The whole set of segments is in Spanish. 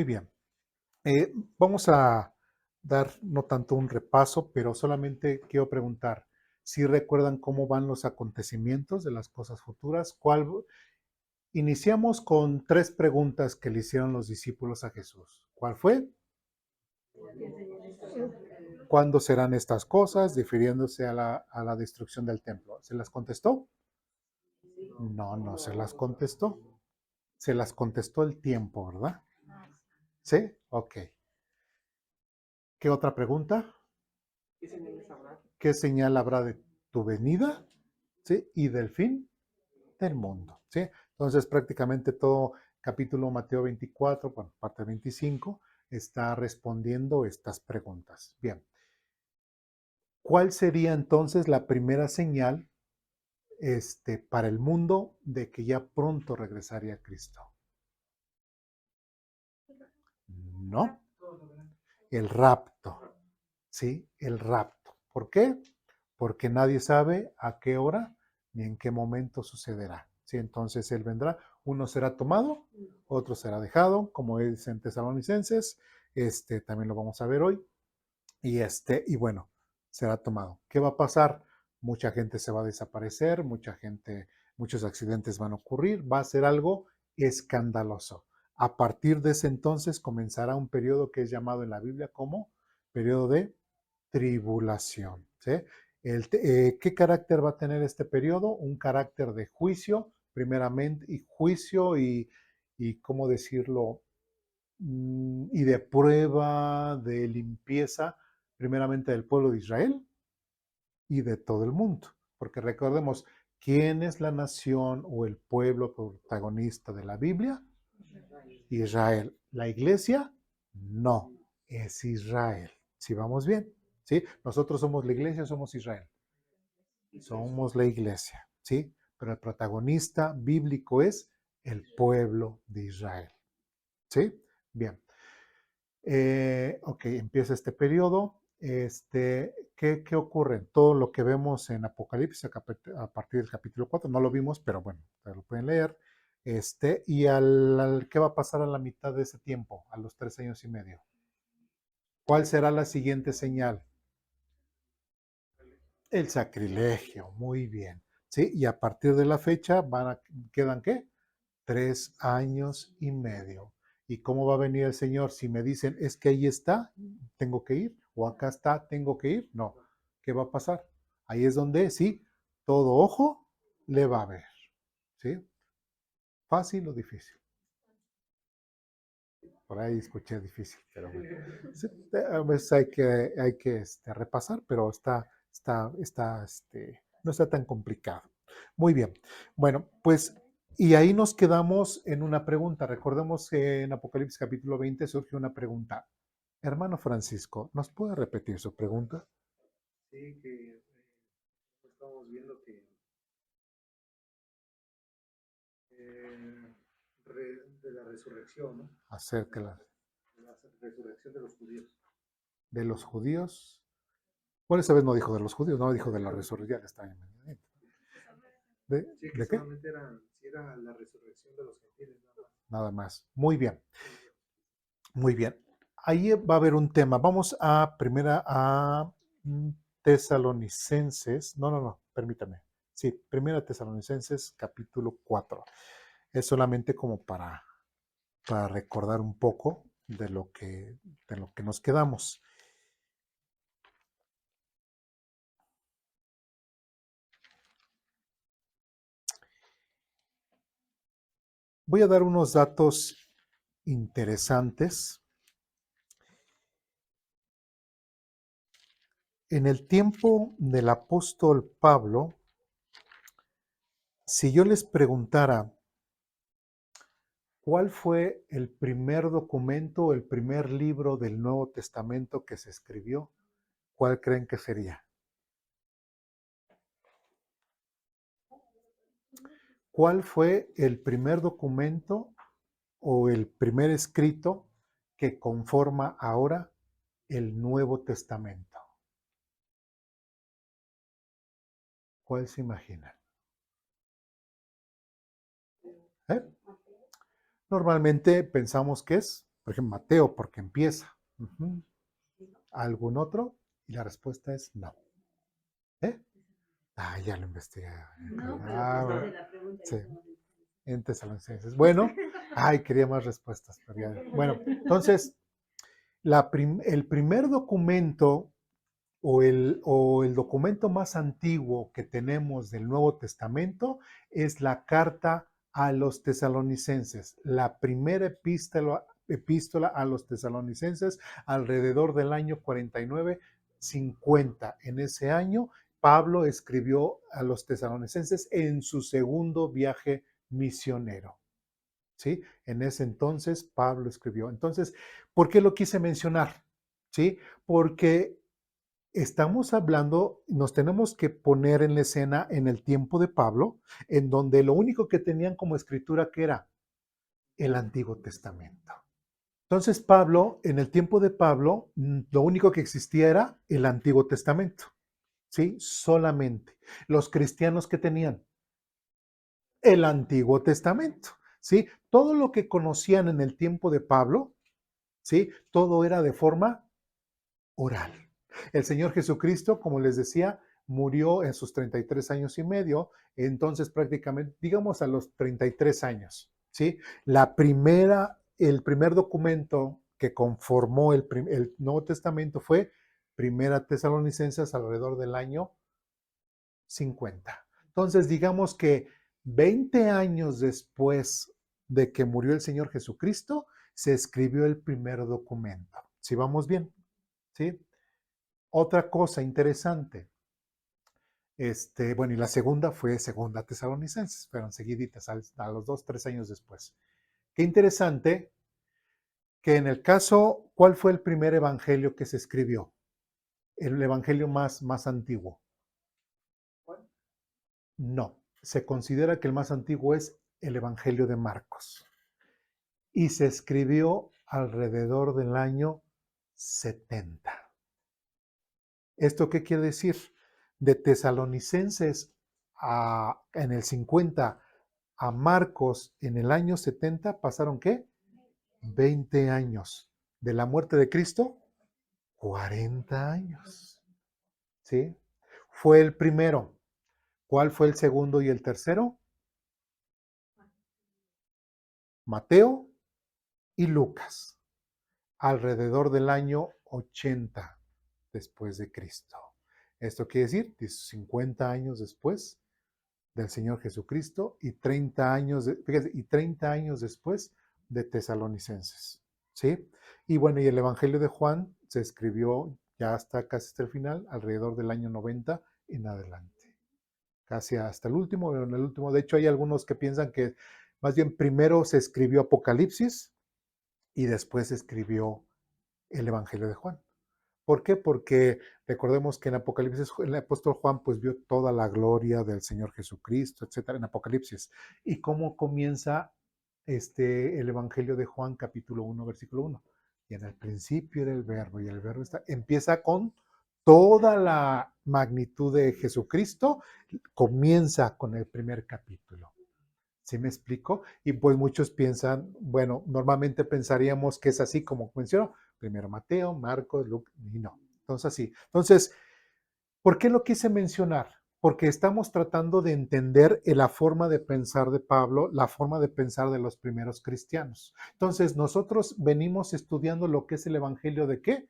muy bien. Vamos a dar no tanto un repaso, pero solamente quiero preguntar si recuerdan cómo van los acontecimientos de las cosas futuras. Iniciamos con 3 preguntas que le hicieron los discípulos a Jesús. ¿Cuál fue? ¿Cuándo serán estas cosas? Difiriéndose a la destrucción del templo. ¿Se las contestó? No, no se las contestó. Se las contestó el tiempo, ¿verdad? ¿Sí? Ok. ¿Qué otra pregunta? ¿Qué señal habrá de tu venida? ¿Sí? Y del fin del mundo. ¿Sí? Entonces, prácticamente todo capítulo Mateo 24, bueno, parte 25, está respondiendo estas preguntas. Bien. ¿Cuál sería entonces la primera señal para el mundo de que ya pronto regresaría Cristo? No, el rapto. ¿Sí? El rapto. ¿Por qué? Porque nadie sabe a qué hora ni en qué momento sucederá. ¿Sí? Entonces Él vendrá, uno será tomado, otro será dejado, como dicen Tesalonicenses, también lo vamos a ver hoy, y bueno, será tomado. ¿Qué va a pasar? Mucha gente se va a desaparecer, muchos accidentes van a ocurrir, va a ser algo escandaloso. A partir de ese entonces comenzará un periodo que es llamado en la Biblia como periodo de tribulación. ¿Sí? ¿Qué carácter va a tener este periodo? Un carácter de juicio, primeramente, y juicio y ¿cómo decirlo? Y de prueba, de limpieza, primeramente del pueblo de Israel y de todo el mundo. Porque recordemos, ¿quién es la nación o el pueblo protagonista de la Biblia? Israel. ¿La iglesia? No, es Israel. ¿Sí vamos bien? ¿Sí? Nosotros somos la iglesia, somos Israel. Somos la iglesia, ¿sí? Pero el protagonista bíblico es el pueblo de Israel. ¿Sí? Bien. Ok, empieza este periodo. ¿Qué ocurre? Todo lo que vemos en Apocalipsis a partir del capítulo 4, no lo vimos, pero bueno, lo pueden leer. ¿Qué va a pasar a la mitad de ese tiempo, a los 3 años y medio? ¿Cuál será la siguiente señal? El sacrilegio, muy bien. ¿Sí? Y a partir de la fecha quedan ¿qué? 3 años y medio. ¿Y cómo va a venir el Señor? Si me dicen, es que ahí está, tengo que ir, o acá está, tengo que ir, no. ¿Qué va a pasar? Ahí es donde, sí, todo ojo le va a ver. ¿Sí? Fácil o difícil. Por ahí escuché difícil, pero bueno. Sí, a veces hay que repasar, pero no está tan complicado. Muy bien. Bueno, pues, y ahí nos quedamos en una pregunta. Recordemos que en Apocalipsis capítulo 20 surge una pregunta. Hermano Francisco, ¿nos puede repetir su pregunta? Sí, que estamos viendo que de la resurrección, ¿no? Acerca De la resurrección de los judíos. de los judíos. Bueno, esa vez no dijo de los judíos, no dijo de la resurrección. Está bien. Sí, que ¿De qué? solamente si era la resurrección de los gentiles, nada más. Nada más. Muy bien. Muy bien. Ahí va a haber un tema. Vamos a Tesalonicenses. No, permítame. Sí, primera Tesalonicenses capítulo 4. Es solamente como para recordar un poco de lo que nos quedamos. Voy a dar unos datos interesantes. En el tiempo del apóstol Pablo, si yo les preguntara ¿cuál fue el primer documento, el primer libro del Nuevo Testamento que se escribió? ¿Cuál creen que sería? ¿Cuál fue el primer documento o el primer escrito que conforma ahora el Nuevo Testamento? ¿Cuál se imaginan? ¿Eh? Normalmente pensamos que es Por ejemplo, Mateo, porque empieza. Ujú. ¿Algún otro? Y la respuesta es no. ¿Eh? Ah, ya lo investigué. No, Ah, pero bueno. la pregunta Sí, es como de- en Tesalonicenses. Bueno, ay, quería más respuestas, pero ya. Bueno, entonces, el primer documento o el documento más antiguo que tenemos del Nuevo Testamento es la carta a los tesalonicenses, la primera epístola a los tesalonicenses alrededor del año 49-50. En ese año, Pablo escribió a los tesalonicenses en su segundo viaje misionero. ¿Sí? En ese entonces Pablo escribió. Entonces, ¿por qué lo quise mencionar? ¿Sí? Porque estamos hablando, nos tenemos que poner en la escena en el tiempo de Pablo, en donde lo único que tenían como escritura que era el Antiguo Testamento. Entonces Pablo, en el tiempo de Pablo, lo único que existía era el Antiguo Testamento, ¿sí? Solamente. Los cristianos que tenían el Antiguo Testamento, ¿sí? Todo lo que conocían en el tiempo de Pablo, ¿sí? Todo era de forma oral. El Señor Jesucristo, como les decía, murió en sus 33 años y medio, entonces prácticamente, digamos a los 33 años, ¿sí? El primer documento que conformó el Nuevo Testamento fue Primera Tesalonicenses alrededor del año 50. Entonces, digamos que 20 años después de que murió el Señor Jesucristo, se escribió el primer documento. ¿Sí vamos bien? ¿Sí? Otra cosa interesante, bueno, y la segunda fue Segunda Tesalonicenses, fueron seguiditas a los 2, 3 años después. Qué interesante que en el caso, ¿cuál fue el primer evangelio que se escribió? El evangelio más antiguo. No, se considera que el más antiguo es el evangelio de Marcos y se escribió alrededor del año 70. ¿Esto qué quiere decir? De Tesalonicenses en el 50 a Marcos en el año 70 pasaron ¿qué? 20 años. De la muerte de Cristo, 40 años. ¿Sí? Fue el primero. ¿Cuál fue el segundo y el tercero? Mateo y Lucas, alrededor del año 80 después de Cristo. Esto quiere decir 50 años después del Señor Jesucristo y 30 años, fíjense, y 30 años después de Tesalonicenses. ¿Sí? Y bueno, y el Evangelio de Juan se escribió ya hasta casi hasta el final, alrededor del año 90 en adelante. Casi hasta el último, en el último. De hecho, hay algunos que piensan que más bien primero se escribió Apocalipsis y después se escribió el Evangelio de Juan. ¿Por qué? Porque recordemos que en Apocalipsis el apóstol Juan pues vio toda la gloria del Señor Jesucristo, etcétera, en Apocalipsis. ¿Y cómo comienza el Evangelio de Juan, capítulo 1, versículo 1? Y en el principio era el verbo, y el verbo empieza con toda la magnitud de Jesucristo, comienza con el primer capítulo. ¿Sí me explico? Y pues muchos piensan, bueno, normalmente pensaríamos que es así como mencionó, primero Mateo, Marcos, Lucas, y no. Entonces así. Entonces, ¿por qué lo quise mencionar? Porque estamos tratando de entender la forma de pensar de Pablo, la forma de pensar de los primeros cristianos. Entonces, nosotros venimos estudiando lo que es el Evangelio de qué?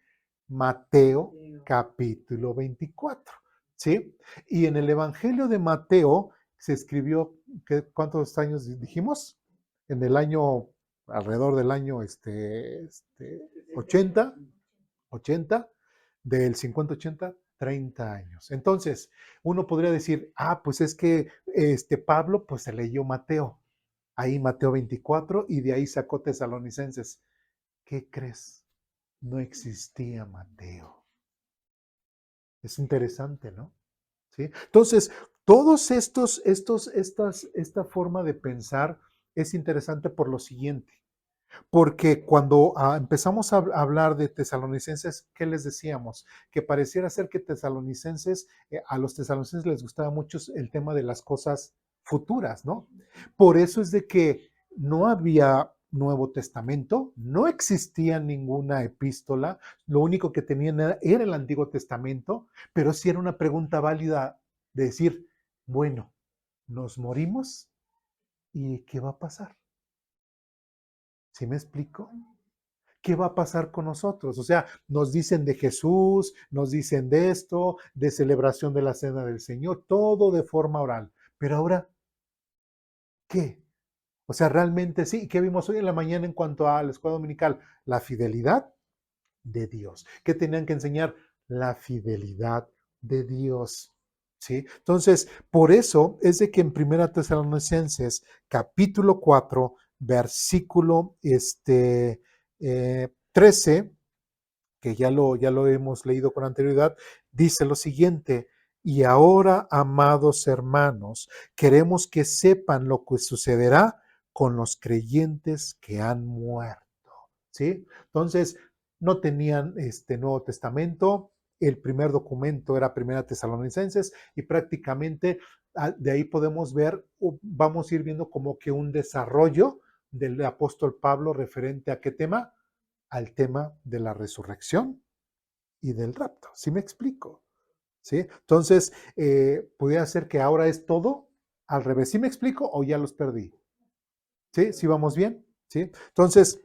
Mateo, capítulo 24. ¿Sí? Y en el Evangelio de Mateo se escribió, ¿cuántos años dijimos? En el año, alrededor del año 80, 80, del 50-80, 30 años. Entonces, uno podría decir, pues es que Pablo pues se leyó Mateo, ahí Mateo 24 y de ahí sacó Tesalonicenses. ¿Qué crees? No existía Mateo. Es interesante, ¿no? ¿Sí? Entonces, todos esta forma de pensar es interesante por lo siguiente. Porque cuando empezamos a hablar de tesalonicenses, ¿qué les decíamos? Que pareciera ser que a los tesalonicenses les gustaba mucho el tema de las cosas futuras, ¿no? Por eso es de que no había Nuevo Testamento, no existía ninguna epístola, lo único que tenían era el Antiguo Testamento, pero sí era una pregunta válida de decir, bueno, nos morimos y ¿qué va a pasar? ¿Sí me explico? ¿Qué va a pasar con nosotros? O sea, nos dicen de Jesús, nos dicen de esto, de celebración de la Cena del Señor, todo de forma oral. Pero ahora, ¿qué? O sea, realmente sí. ¿Qué vimos hoy en la mañana en cuanto a la escuela dominical? La fidelidad de Dios. ¿Qué tenían que enseñar? La fidelidad de Dios. ¿Sí? Entonces, por eso es de que en Primera Tesalonicenses, capítulo 4, versículo 13, que ya lo hemos leído con anterioridad, dice lo siguiente: y ahora, amados hermanos, queremos que sepan lo que sucederá con los creyentes que han muerto. ¿Sí? Entonces, no tenían este Nuevo Testamento, el primer documento era Primera Tesalonicenses y prácticamente de ahí podemos ver, vamos a ir viendo como que un desarrollo del apóstol Pablo referente a qué tema, al tema de la resurrección y del rapto. ¿Sí me explico? ¿Sí? Entonces, pudiera ser que ahora es todo al revés. ¿Sí me explico o ya los perdí? ¿Sí? ¿Sí vamos bien? ¿Sí? Entonces,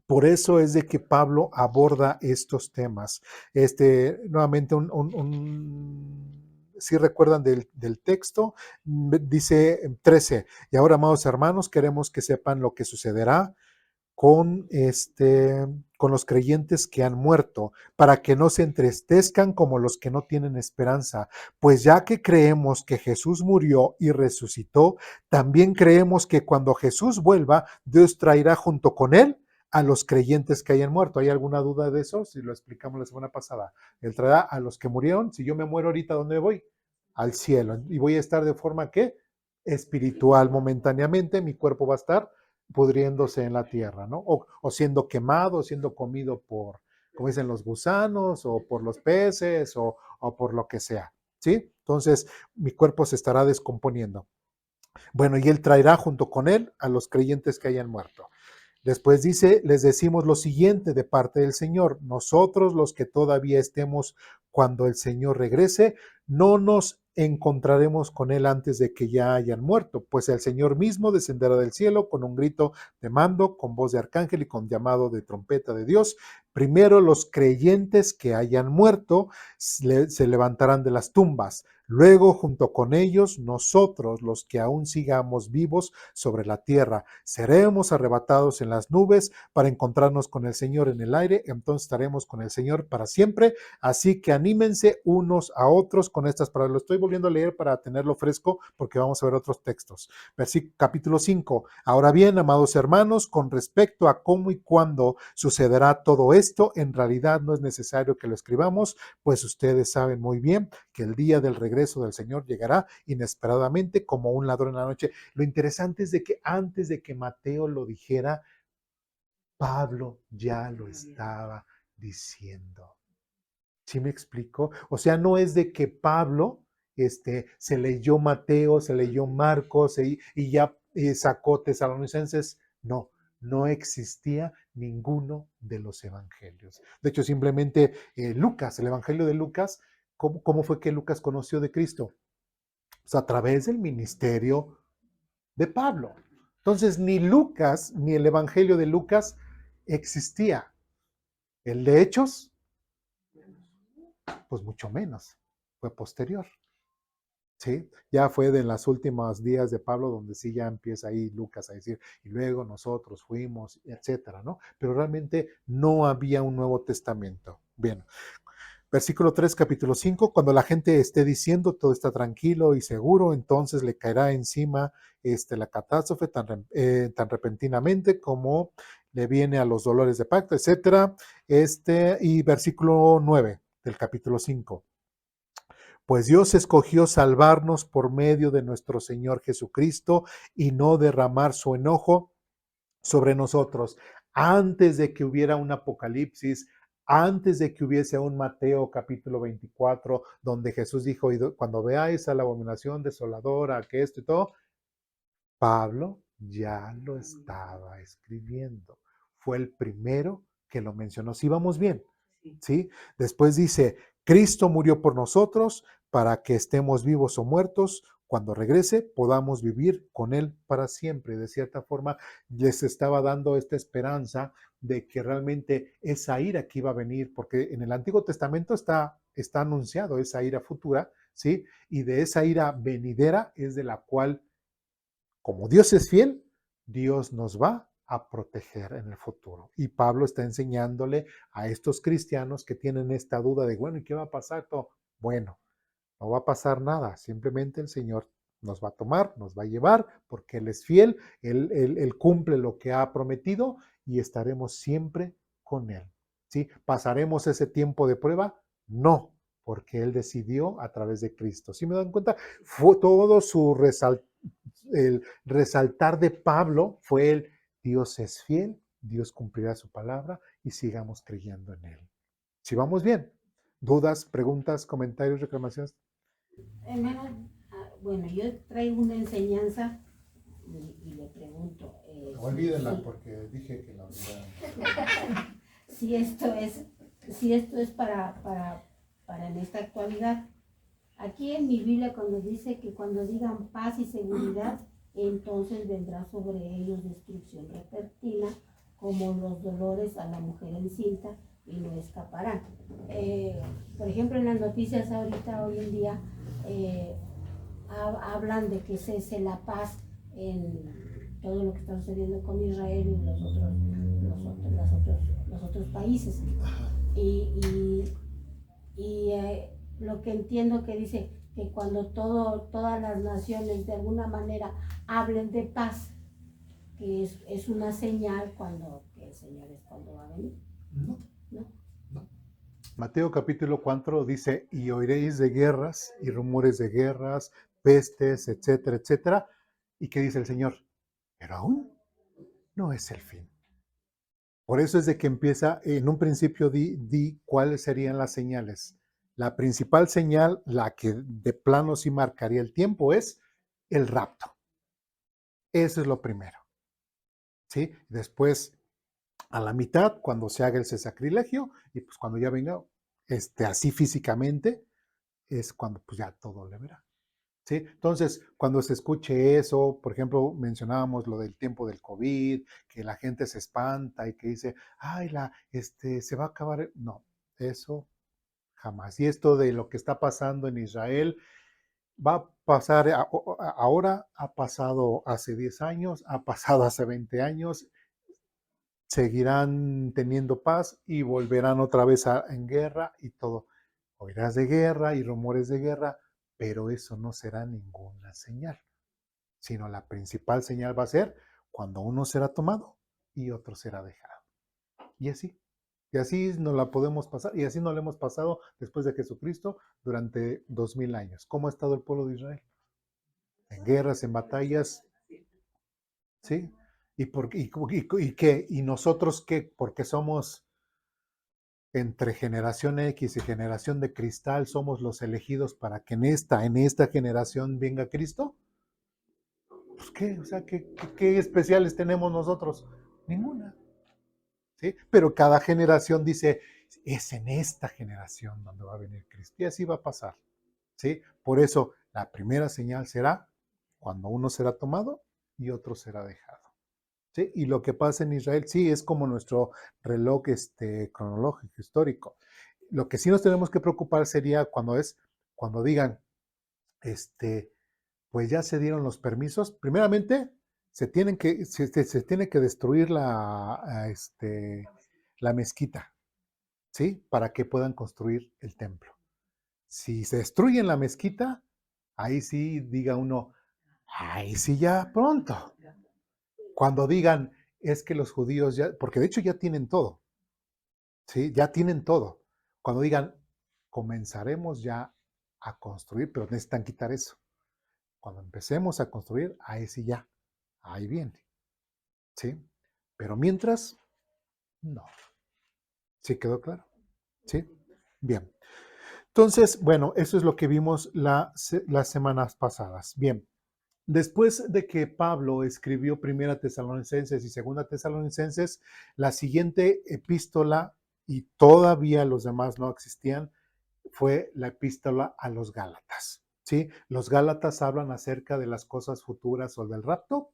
por eso es de que Pablo aborda estos temas. Nuevamente, si recuerdan del texto, dice 13, y ahora, amados hermanos, queremos que sepan lo que sucederá con, con los creyentes que han muerto, para que no se entristezcan como los que no tienen esperanza. Pues ya que creemos que Jesús murió y resucitó, también creemos que cuando Jesús vuelva, Dios traerá junto con él a los creyentes que hayan muerto. ¿Hay alguna duda de eso? Si lo explicamos la semana pasada. Él traerá a los que murieron. Si yo me muero ahorita, ¿dónde voy? Al cielo. Y voy a estar de forma que espiritual momentáneamente, mi cuerpo va a estar pudriéndose en la tierra, ¿no? O siendo quemado, siendo comido por, como dicen, los gusanos, o por los peces, o por lo que sea, ¿sí? Entonces, mi cuerpo se estará descomponiendo. Bueno, y él traerá junto con él a los creyentes que hayan muerto. Después dice, les decimos lo siguiente de parte del Señor: nosotros los que todavía estemos cuando el Señor regrese, no nos encontraremos con Él antes de que ya hayan muerto, pues el Señor mismo descenderá del cielo con un grito de mando, con voz de arcángel y con llamado de trompeta de Dios. Primero los creyentes que hayan muerto se levantarán de las tumbas. Luego, junto con ellos, nosotros, los que aún sigamos vivos sobre la tierra, seremos arrebatados en las nubes para encontrarnos con el Señor en el aire. Entonces estaremos con el Señor para siempre. Así que anímense unos a otros con estas palabras. Lo estoy volviendo a leer para tenerlo fresco porque vamos a ver otros textos. Capítulo 5. Ahora bien, amados hermanos, con respecto a cómo y cuándo sucederá todo esto, en realidad no es necesario que lo escribamos, pues ustedes saben muy bien que el día del regreso del Señor llegará inesperadamente como un ladrón en la noche. Lo interesante es de que antes de que Mateo lo dijera, Pablo ya lo estaba diciendo. ¿Sí me explico? O sea, no es de que Pablo se leyó Mateo, se leyó Marcos y ya sacó Tesalonicenses. No, no existía ninguno de los evangelios. De hecho, simplemente Lucas, el evangelio de Lucas, ¿cómo fue que Lucas conoció de Cristo? Pues a través del ministerio de Pablo. Entonces, ni Lucas, ni el evangelio de Lucas existía. El de Hechos, pues mucho menos, fue posterior. ¿Sí? Ya fue de los últimos días de Pablo donde sí ya empieza ahí Lucas a decir, y luego nosotros fuimos, etcétera, ¿no? Pero realmente no había un Nuevo Testamento. Bien, versículo 3, capítulo 5, cuando la gente esté diciendo todo está tranquilo y seguro, entonces le caerá encima la catástrofe tan repentinamente como le viene a los dolores de parto, etcétera. Y versículo 9 del capítulo 5. Pues Dios escogió salvarnos por medio de nuestro Señor Jesucristo y no derramar su enojo sobre nosotros. Antes de que hubiera un Apocalipsis, antes de que hubiese un Mateo capítulo 24, donde Jesús dijo, cuando veáis a la abominación desoladora, que esto y todo, Pablo ya lo estaba escribiendo. Fue el primero que lo mencionó. ¿Sí vamos bien? ¿Sí? Después dice, Cristo murió por nosotros para que estemos vivos o muertos. Cuando regrese, podamos vivir con Él para siempre. De cierta forma, les estaba dando esta esperanza de que realmente esa ira que iba a venir, porque en el Antiguo Testamento está anunciado esa ira futura, ¿sí? Y de esa ira venidera es de la cual, como Dios es fiel, Dios nos va a proteger en el futuro. Y Pablo está enseñándole a estos cristianos que tienen esta duda de, bueno, ¿y qué va a pasar? Todo? Bueno, no va a pasar nada, simplemente el Señor nos va a tomar, nos va a llevar, porque Él es fiel, Él cumple lo que ha prometido y estaremos siempre con Él. ¿Sí? ¿Pasaremos ese tiempo de prueba? No, porque Él decidió a través de Cristo. ¿Sí me dan cuenta? Fue todo el resaltar de Pablo fue el Dios es fiel, Dios cumplirá su palabra y sigamos creyendo en Él. Si vamos bien, dudas, preguntas, comentarios, reclamaciones. Hermano, bueno, yo traigo una enseñanza y le pregunto. Olvídenla porque dije que la olvidaran. Si esto es para en esta actualidad. Aquí en mi Biblia cuando dice que cuando digan paz y seguridad, entonces vendrá sobre ellos destrucción repentina, como los dolores a la mujer encinta, y no escaparán. Por ejemplo, en las noticias ahorita, hoy en día, hablan de que cese la paz en todo lo que está sucediendo con Israel y los otros países. Y lo que entiendo que dice que cuando todas las naciones de alguna manera hablen de paz, que es una señal que el Señor es cuando va a venir. No. ¿No? No. Mateo capítulo 4 dice, y oiréis de guerras y rumores de guerras, pestes, etcétera, etcétera. ¿Y qué dice el Señor? Pero aún no es el fin. Por eso es de que empieza, en un principio di cuáles serían las señales. La principal señal, la que de plano sí marcaría el tiempo, es el rapto. Eso es lo primero. ¿Sí? Después, a la mitad, cuando se haga ese sacrilegio, y pues cuando ya venga así físicamente, es cuando pues ya todo le verá. ¿Sí? Entonces, cuando se escuche eso, por ejemplo, mencionábamos lo del tiempo del COVID, que la gente se espanta y que dice, ay, se va a acabar. No, eso jamás. Y esto de lo que está pasando en Israel va a pasar ahora, ha pasado hace 10 años, ha pasado hace 20 años, seguirán teniendo paz y volverán otra vez en guerra y todo. Oirás de guerra y rumores de guerra, pero eso no será ninguna señal, sino la principal señal va a ser cuando uno será tomado y otro será dejado. Y así. Y así nos la podemos pasar, y así nos la hemos pasado después de Jesucristo durante 2000 años. ¿Cómo ha estado el pueblo de Israel? En guerras, en batallas, ¿sí? ¿Y nosotros qué? Porque somos entre generación X y generación de cristal, somos los elegidos para que en esta generación venga Cristo. Pues qué, o sea, ¿qué especiales tenemos nosotros? Ninguna. ¿Sí? Pero cada generación dice, es en esta generación donde va a venir Cristo. Y así va a pasar. ¿Sí? Por eso la primera señal será cuando uno será tomado y otro será dejado. ¿Sí? Y lo que pasa en Israel, sí, es como nuestro reloj cronológico, histórico. Lo que sí nos tenemos que preocupar sería cuando digan, pues ya se dieron los permisos. Primeramente, se tiene que destruir la mezquita, ¿sí? Para que puedan construir el templo. Si se destruyen la mezquita, ahí sí diga uno, ahí sí ya pronto. Cuando digan, es que los judíos ya, porque de hecho ya tienen todo, ¿sí? Ya tienen todo. Cuando digan, comenzaremos ya a construir, pero necesitan quitar eso. Cuando empecemos a construir, ahí sí ya, ahí viene, ¿sí? Pero mientras, no. ¿Sí quedó claro? ¿Sí? Bien. Entonces, bueno, eso es lo que vimos las semanas pasadas. Bien. Después de que Pablo escribió Primera Tesalonicenses y Segunda Tesalonicenses, la siguiente epístola, y todavía los demás no existían, fue la epístola a los Gálatas. ¿Sí? ¿Los Gálatas hablan acerca de las cosas futuras o del rapto?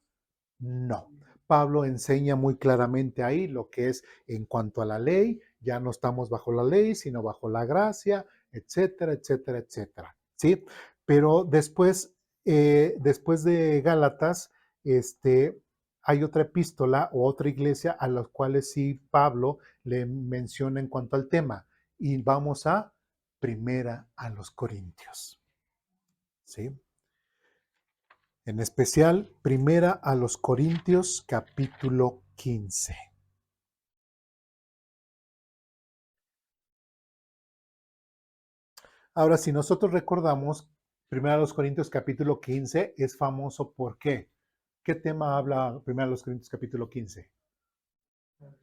No. Pablo enseña muy claramente ahí lo que es en cuanto a la ley, ya no estamos bajo la ley, sino bajo la gracia, etcétera, etcétera, etcétera. ¿Sí? Pero después de Gálatas, hay otra epístola o otra iglesia a las cuales sí Pablo le menciona en cuanto al tema. Y vamos a Primera a los Corintios. ¿Sí? En especial, Primera a los Corintios, capítulo 15. Ahora, si nosotros recordamos, Primera a los Corintios, capítulo 15 es famoso. ¿Por qué? ¿Qué tema habla Primera a los Corintios, capítulo 15?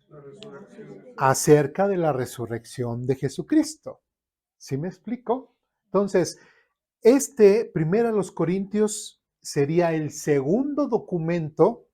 La resurrección. Acerca de la resurrección de Jesucristo. ¿Sí me explico? Entonces, Primera a los Corintios sería el segundo documento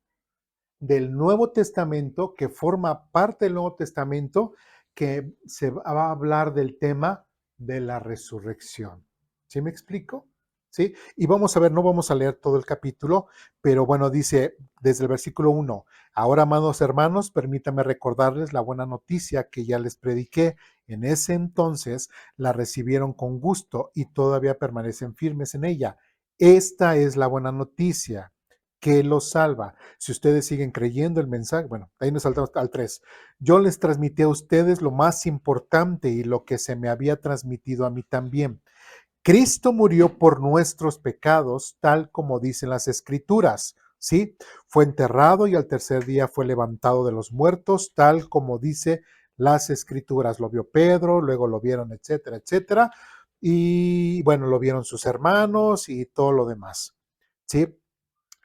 del Nuevo Testamento, que forma parte del Nuevo Testamento, que se va a hablar del tema de la resurrección. ¿Sí me explico? ¿Sí? Y vamos a ver, no vamos a leer todo el capítulo, pero bueno, dice desde el versículo 1, ahora, amados hermanos, permítame recordarles la buena noticia que ya les prediqué. En ese entonces la recibieron con gusto y todavía permanecen firmes en ella. Esta es la buena noticia que los salva. Si ustedes siguen creyendo el mensaje, bueno, ahí nos saltamos al 3. Yo les transmití a ustedes lo más importante y lo que se me había transmitido a mí también. Cristo murió por nuestros pecados, tal como dicen las Escrituras, ¿sí? Fue enterrado y al tercer día fue levantado de los muertos, tal como dice las Escrituras. Lo vio Pedro, luego lo vieron, etcétera, etcétera. Y bueno, lo vieron sus hermanos y todo lo demás, ¿sí?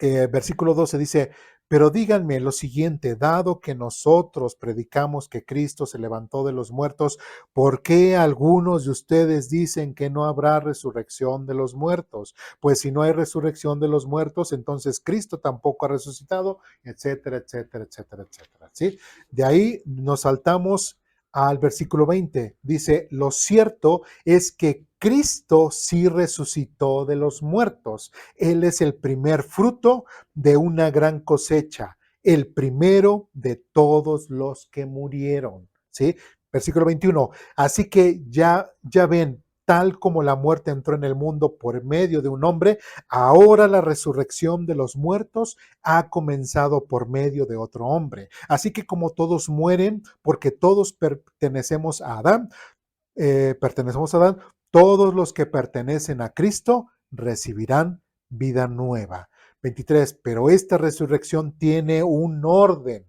Versículo 12 dice, pero díganme lo siguiente, dado que nosotros predicamos que Cristo se levantó de los muertos, ¿por qué algunos de ustedes dicen que no habrá resurrección de los muertos? Pues si no hay resurrección de los muertos, entonces Cristo tampoco ha resucitado, etcétera, etcétera, etcétera, etcétera. ¿Sí? De ahí nos saltamos al versículo 20. Dice, lo cierto es que Cristo sí resucitó de los muertos. Él es el primer fruto de una gran cosecha, el primero de todos los que murieron. ¿Sí? Versículo 21. Así que ya ven, tal como la muerte entró en el mundo por medio de un hombre, ahora la resurrección de los muertos ha comenzado por medio de otro hombre. Así que como todos mueren, porque todos pertenecemos a Adán, todos los que pertenecen a Cristo recibirán vida nueva. 23, pero esta resurrección tiene un orden,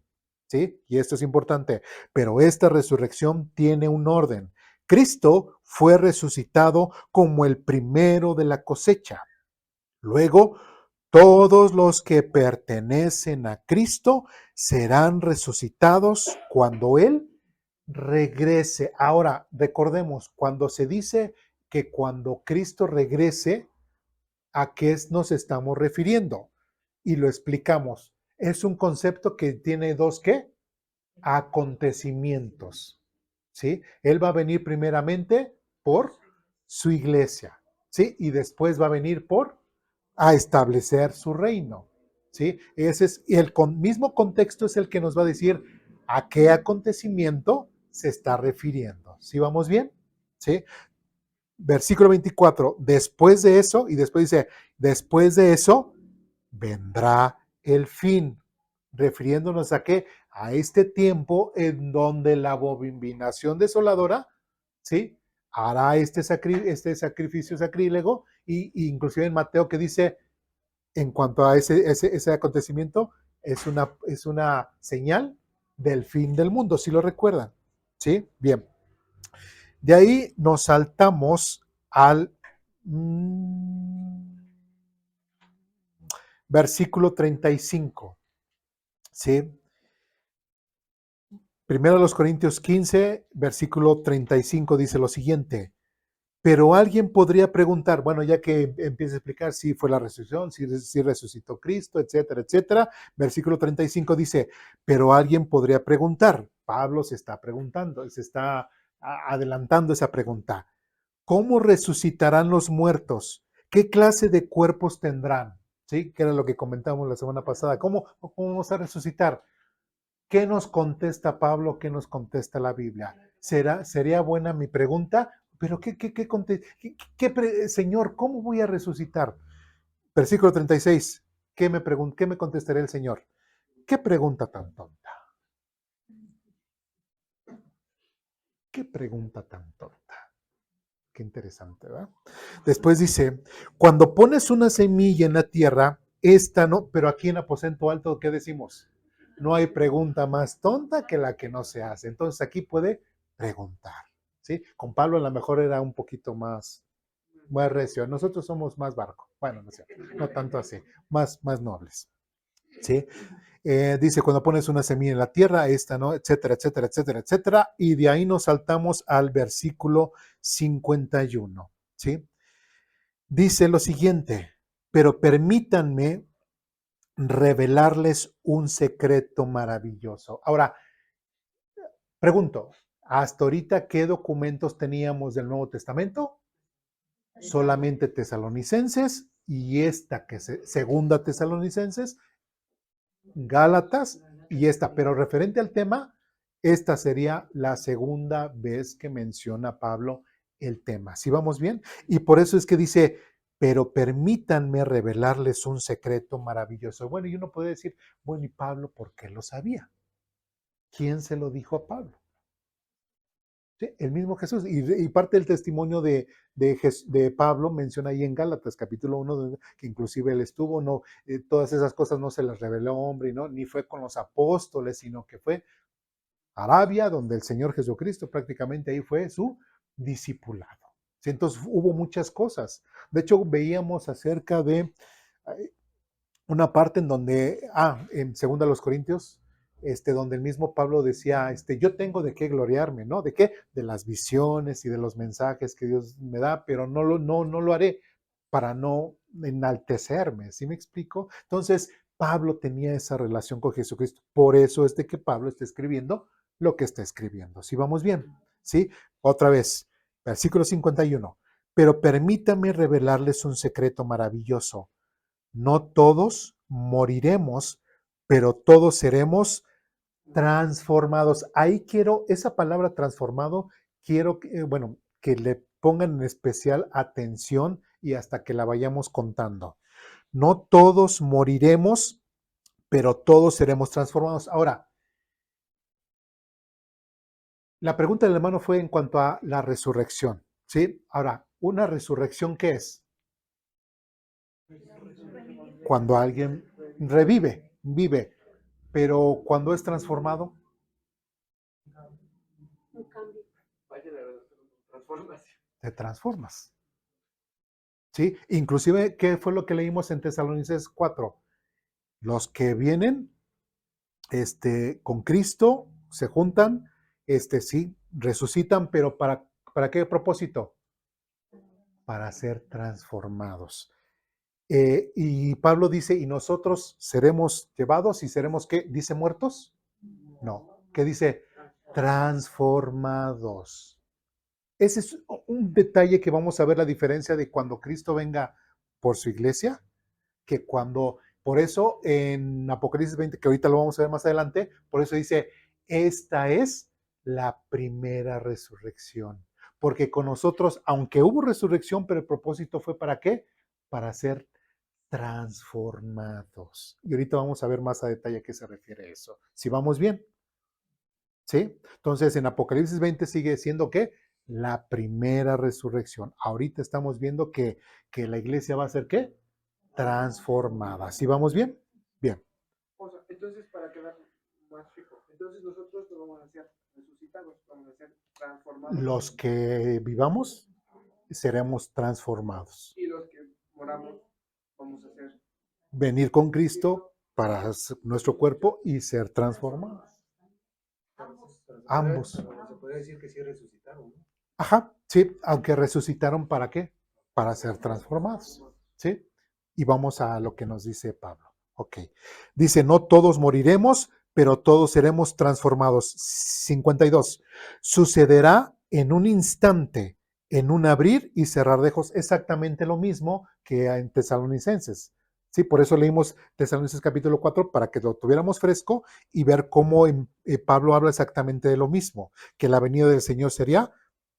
¿sí? Y esto es importante, pero esta resurrección tiene un orden. Cristo fue resucitado como el primero de la cosecha. Luego, todos los que pertenecen a Cristo serán resucitados cuando Él regrese. Ahora, recordemos, cuando se dice que cuando Cristo regrese, ¿a qué nos estamos refiriendo? Y lo explicamos. Es un concepto que tiene dos, ¿qué? Acontecimientos. ¿Sí? Él va a venir primeramente por su iglesia, ¿sí? Y después va a venir a establecer su reino, ¿sí? Ese es el mismo contexto, es el que nos va a decir a qué acontecimiento se está refiriendo. ¿Sí vamos bien? ¿Sí? Versículo 24, después de eso, y después dice, después de eso vendrá el fin, refiriéndonos a qué? A este tiempo en donde la abominación desoladora, ¿sí? Hará este sacrificio sacrílego, y inclusive en Mateo que dice, en cuanto a ese acontecimiento, es una señal del fin del mundo, si lo recuerdan, ¿sí? Bien. De ahí nos saltamos al versículo 35, ¿sí? Primero los Corintios 15, versículo 35 dice lo siguiente, Pero alguien podría preguntar, bueno, ya que empieza a explicar si fue la resurrección, si resucitó Cristo, etcétera, etcétera. Versículo 35 dice, pero alguien podría preguntar, Pablo se está preguntando, se está adelantando esa pregunta. ¿Cómo resucitarán los muertos? ¿Qué clase de cuerpos tendrán? ¿Sí? Que era lo que comentamos la semana pasada. ¿Cómo vamos a resucitar? ¿Qué nos contesta Pablo? ¿Qué nos contesta la Biblia? ¿Sería buena mi pregunta? Pero Señor, ¿cómo voy a resucitar? Versículo 36. ¿Qué me contestará el Señor? ¿Qué pregunta tan tonta? ¿Qué pregunta tan tonta? Qué interesante, ¿verdad? Después dice, cuando pones una semilla en la tierra, esta no, pero aquí en aposento alto, ¿qué decimos? No hay pregunta más tonta que la que no se hace. Entonces aquí puede preguntar, ¿sí? Con Pablo a lo mejor era un poquito más recio. Nosotros somos más barco. Bueno, no sé, no tanto así, más nobles, ¿sí? Dice, cuando pones una semilla en la tierra, esta, ¿no? Etcétera, etcétera, etcétera, etcétera. Y de ahí nos saltamos al versículo 51, ¿sí? Dice lo siguiente, pero permítanme revelarles un secreto maravilloso. Ahora, pregunto, ¿hasta ahorita qué documentos teníamos del Nuevo Testamento? Solamente Tesalonicenses y esta que es segunda Tesalonicenses, Gálatas y esta, pero referente al tema, esta sería la segunda vez que menciona Pablo el tema. ¿Sí vamos bien? Y por eso es que dice, pero permítanme revelarles un secreto maravilloso. Bueno, y uno puede decir, bueno, ¿y Pablo por qué lo sabía? ¿Quién se lo dijo a Pablo? Sí, el mismo Jesús. Y parte del testimonio de Pablo menciona ahí en Gálatas, capítulo 1, que inclusive él estuvo, no, todas esas cosas no se las reveló hombre, ¿no? Ni fue con los apóstoles, sino que fue Arabia, donde el Señor Jesucristo prácticamente ahí fue su discipulado. Sí, entonces hubo muchas cosas. De hecho, veíamos acerca de una parte en donde, en 2 Corintios, donde el mismo Pablo decía, yo tengo de qué gloriarme, ¿no? ¿De qué? De las visiones y de los mensajes que Dios me da, pero no lo haré para no enaltecerme, ¿sí me explico? Entonces, Pablo tenía esa relación con Jesucristo. Por eso es de que Pablo está escribiendo lo que está escribiendo. ¿Sí vamos bien? ¿Sí? Otra vez, versículo 51. Pero permítame revelarles un secreto maravilloso. No todos moriremos, pero todos seremos transformados. Ahí quiero, esa palabra transformado, quiero que le pongan en especial atención y hasta que la vayamos contando. No todos moriremos, pero todos seremos transformados. Ahora, la pregunta del hermano fue en cuanto a la resurrección, ¿sí? Ahora, ¿una resurrección qué es? Cuando alguien vive, pero cuando es transformado, te transformas, ¿sí? Inclusive, ¿qué fue lo que leímos en Tesalonicenses 4? Los que vienen con Cristo se juntan, sí, resucitan, pero ¿para qué propósito? Para ser transformados. Y Pablo dice, ¿y nosotros seremos llevados y seremos qué? ¿Dice muertos? No. ¿Qué dice? Transformados. Ese es un detalle que vamos a ver la diferencia de cuando Cristo venga por su iglesia, que por eso en Apocalipsis 20, que ahorita lo vamos a ver más adelante, por eso dice, esta es la primera resurrección. Porque con nosotros, aunque hubo resurrección, pero el propósito fue ¿para qué? Para ser transformados. Y ahorita vamos a ver más a detalle a qué se refiere eso. Si vamos bien, ¿sí? Entonces en Apocalipsis 20 sigue siendo ¿qué? La primera resurrección. Ahorita estamos viendo que la iglesia va a ser ¿qué? Transformada. ¿Sí vamos bien? Bien. O sea, entonces, para quedar más chico, entonces nosotros no vamos a ser resucitados, vamos a ser transformados. Los que vivamos seremos transformados. Y los que moramos vamos a ser. Venir con Cristo para nuestro cuerpo y ser transformados. Ambos. Se puede decir que sí resucitaron, ¿no? Ajá, sí, aunque resucitaron ¿para qué? Para ser transformados, ¿sí? Y vamos a lo que nos dice Pablo. Ok. Dice, no todos moriremos, pero todos seremos transformados. 52. Sucederá en un instante, en un abrir y cerrar de ojos, exactamente lo mismo que en Tesalonicenses. Sí, por eso leímos Tesalonicenses capítulo 4 para que lo tuviéramos fresco y ver cómo Pablo habla exactamente de lo mismo, que la venida del Señor sería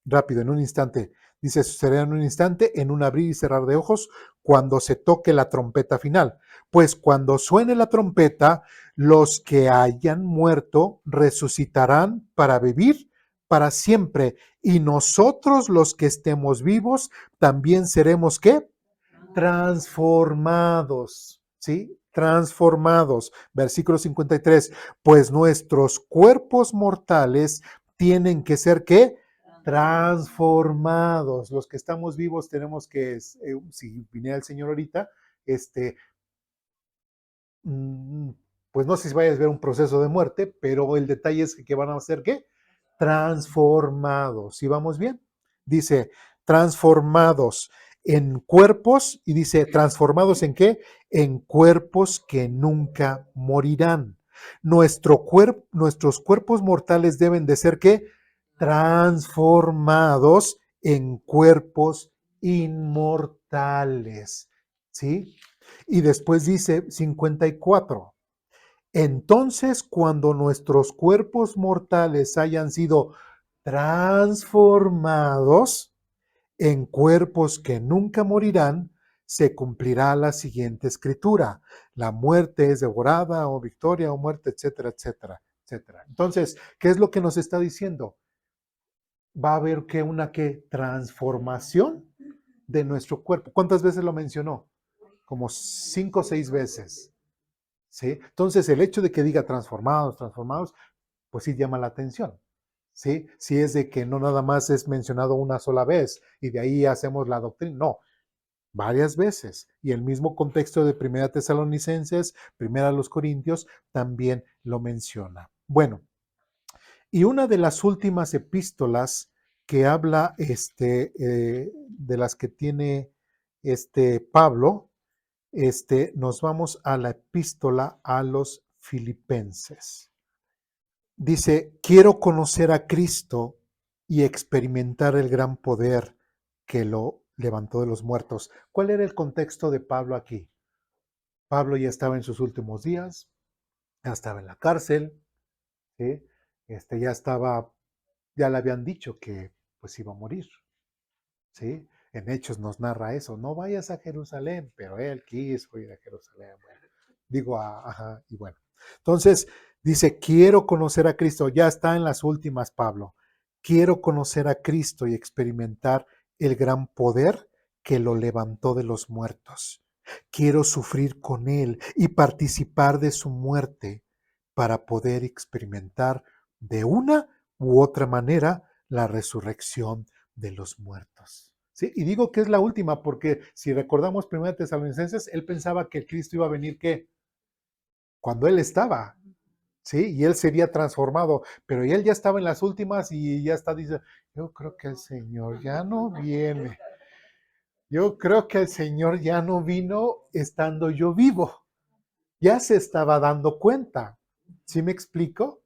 rápido, en un instante. Dice, sucederá en un instante, en un abrir y cerrar de ojos, cuando se toque la trompeta final. Pues cuando suene la trompeta, los que hayan muerto resucitarán para vivir para siempre. Y nosotros los que estemos vivos, también seremos ¿qué? Transformados. ¿Sí? Transformados. Versículo 53. Pues nuestros cuerpos mortales tienen que ser ¿qué? Transformados. Los que estamos vivos tenemos que, si viniera el Señor ahorita, mm, pues no sé si vayas a ver un proceso de muerte, pero el detalle es que van a ser ¿qué? Transformados. ¿Sí vamos bien? Dice, transformados en cuerpos, y dice, transformados en qué? En cuerpos que nunca morirán. Nuestros cuerpos mortales deben de ser ¿qué? Transformados en cuerpos inmortales. ¿Sí? Y después dice 54. Entonces, cuando nuestros cuerpos mortales hayan sido transformados en cuerpos que nunca morirán, se cumplirá la siguiente escritura. La muerte es devorada, o victoria, o muerte, etcétera, etcétera, etcétera. Entonces, ¿qué es lo que nos está diciendo? Va a haber que una transformación de nuestro cuerpo. ¿Cuántas veces lo mencionó? Como 5 o 6 veces. ¿Sí? Entonces, el hecho de que diga transformados, transformados, pues sí llama la atención. ¿Sí? Si es de que no nada más es mencionado una sola vez y de ahí hacemos la doctrina, no, varias veces. Y el mismo contexto de Primera Tesalonicenses, Primera los Corintios, también lo menciona. Bueno, y una de las últimas epístolas que habla de las que tiene Pablo, nos vamos a la epístola a los Filipenses. Dice, quiero conocer a Cristo y experimentar el gran poder que lo levantó de los muertos. ¿Cuál era el contexto de Pablo aquí? Pablo ya estaba en sus últimos días, ya estaba en la cárcel, ¿sí? Ya le habían dicho que pues iba a morir, ¿sí? En Hechos nos narra eso, no vayas a Jerusalén, pero él quiso ir a Jerusalén. Bueno, ajá, y bueno. Entonces, dice, quiero conocer a Cristo, ya está en las últimas, Pablo. Quiero conocer a Cristo y experimentar el gran poder que lo levantó de los muertos. Quiero sufrir con él y participar de su muerte para poder experimentar de una u otra manera la resurrección de los muertos. ¿Sí? Y digo que es la última porque si recordamos 1 Tesalonicenses, él pensaba que el Cristo iba a venir ¿qué? Cuando él estaba, ¿sí? Y él sería transformado, pero él ya estaba en las últimas y ya está, dice, yo creo que el Señor ya no viene. Yo creo que el Señor ya no vino estando yo vivo. Ya se estaba dando cuenta. ¿Sí me explico?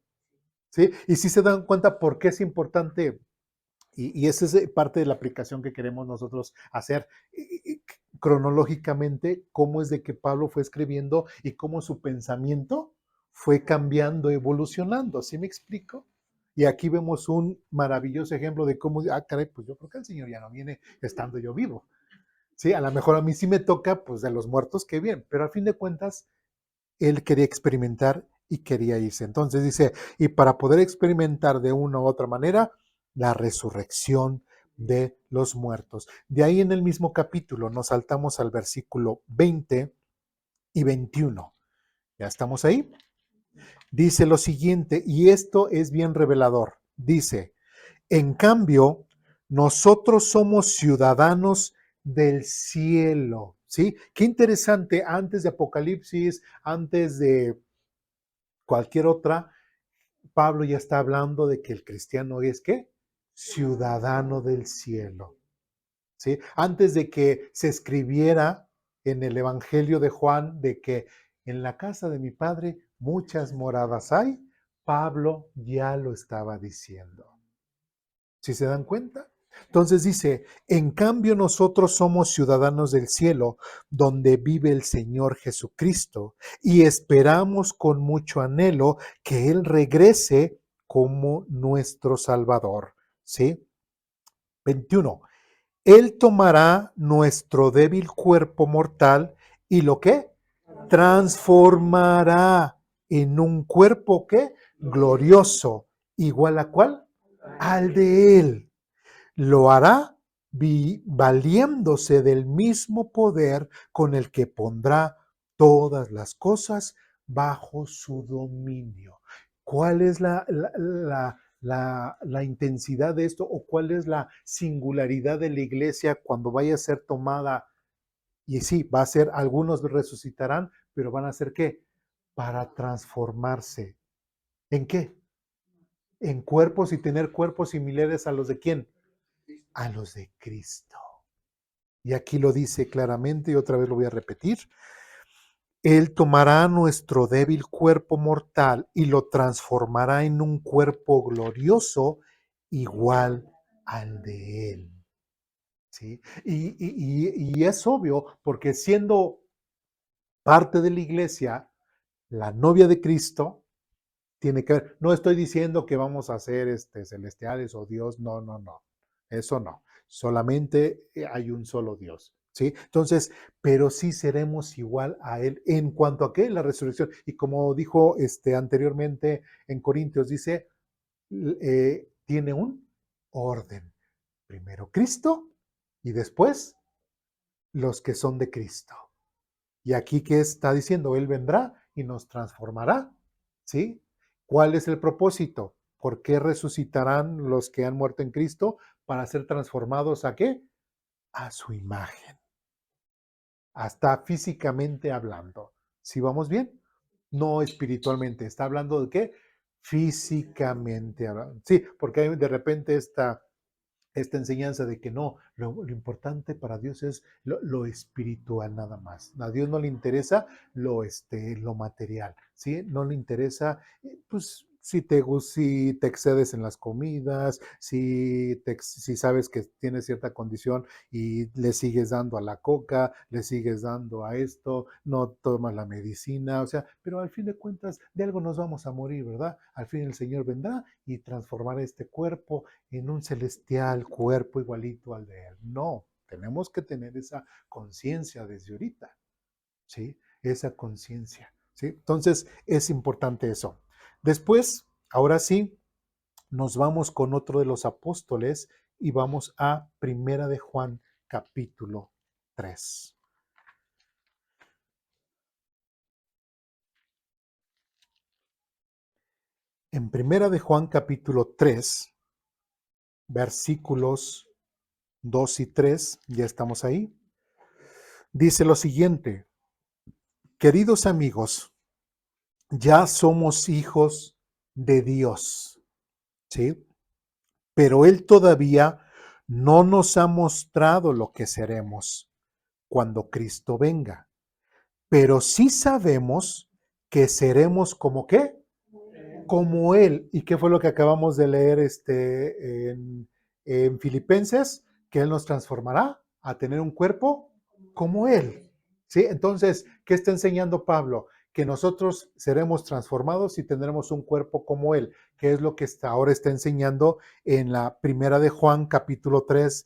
¿Sí? Y sí se dan cuenta por qué es importante. Y esa es parte de la aplicación que queremos nosotros hacer cronológicamente, cómo es de que Pablo fue escribiendo y cómo su pensamiento fue cambiando, evolucionando. ¿Sí me explico? Y aquí vemos un maravilloso ejemplo de cómo, caray, pues yo creo que el Señor ya no viene estando yo vivo. Sí, a lo mejor a mí sí me toca, pues de los muertos, qué bien, pero a fin de cuentas, él quería experimentar y quería irse. Entonces dice, y para poder experimentar de una u otra manera la resurrección de los muertos. De ahí en el mismo capítulo nos saltamos al versículo 20 y 21. ¿Ya estamos ahí? Dice lo siguiente, y esto es bien revelador. Dice, en cambio, nosotros somos ciudadanos del cielo. ¿Sí? Qué interesante, antes de Apocalipsis, antes de cualquier otra, Pablo ya está hablando de que el cristiano es ¿qué? ciudadano del cielo. ¿Sí? Antes de que se escribiera en el Evangelio de Juan de que en la casa de mi padre muchas moradas hay, Pablo ya lo estaba diciendo. ¿Sí se dan cuenta? Entonces dice, en cambio nosotros somos ciudadanos del cielo, donde vive el Señor Jesucristo, y esperamos con mucho anhelo que Él regrese como nuestro Salvador. ¿Sí? 21. Él tomará nuestro débil cuerpo mortal y ¿lo qué? Transformará en un cuerpo ¿qué? Glorioso. ¿Igual a cuál? Al de Él. Lo hará valiéndose del mismo poder con el que pondrá todas las cosas bajo su dominio. ¿Cuál es la intensidad de esto o cuál es la singularidad de la iglesia cuando vaya a ser tomada? Y sí, va a ser, algunos resucitarán, pero van a ser ¿qué? Para transformarse. ¿En qué? En cuerpos y tener cuerpos similares a los de quién? A los de Cristo. Y aquí lo dice claramente y otra vez lo voy a repetir. Él tomará nuestro débil cuerpo mortal y lo transformará en un cuerpo glorioso igual al de Él. ¿Sí? Y es obvio porque siendo parte de la iglesia, la novia de Cristo, tiene que ver. No estoy diciendo que vamos a ser celestiales o Dios, no, no, no. Eso no. Solamente hay un solo Dios. ¿Sí? Entonces, pero sí seremos igual a Él en cuanto a qué, la resurrección. Y como dijo anteriormente en Corintios, dice, tiene un orden. Primero Cristo y después los que son de Cristo. Y aquí, ¿qué está diciendo? Él vendrá y nos transformará. ¿Sí? ¿Cuál es el propósito? ¿Por qué resucitarán los que han muerto en Cristo? Para ser transformados ¿a qué? A su imagen. Hasta físicamente hablando. ¿Sí vamos bien? No espiritualmente. ¿Está hablando de qué? Físicamente hablando. Sí, porque hay de repente esta enseñanza de que no, lo importante para Dios es lo espiritual nada más. A Dios no le interesa lo material, ¿sí? No le interesa, pues, si te excedes en las comidas, si sabes que tienes cierta condición y le sigues dando a la coca, le sigues dando a esto, no tomas la medicina, o sea, pero al fin de cuentas de algo nos vamos a morir, ¿verdad? Al fin el Señor vendrá y transformará este cuerpo en un celestial cuerpo igualito al de Él. No, tenemos que tener esa conciencia desde ahorita, ¿sí? Esa conciencia, ¿sí? Entonces, es importante eso. Después, ahora sí, nos vamos con otro de los apóstoles y vamos a Primera de Juan, capítulo 3. En Primera de Juan, capítulo 3, versículos 2 y 3, ya estamos ahí. Dice lo siguiente: queridos amigos, ya somos hijos de Dios, ¿sí? Pero Él todavía no nos ha mostrado lo que seremos cuando Cristo venga. Pero sí sabemos que seremos como ¿qué? Como Él. ¿Y qué fue lo que acabamos de leer en Filipenses? Que Él nos transformará a tener un cuerpo como Él. ¿Sí? Entonces, ¿qué está enseñando Pablo? Que nosotros seremos transformados y tendremos un cuerpo como Él, que es lo que ahora está enseñando en la primera de Juan, capítulo 3,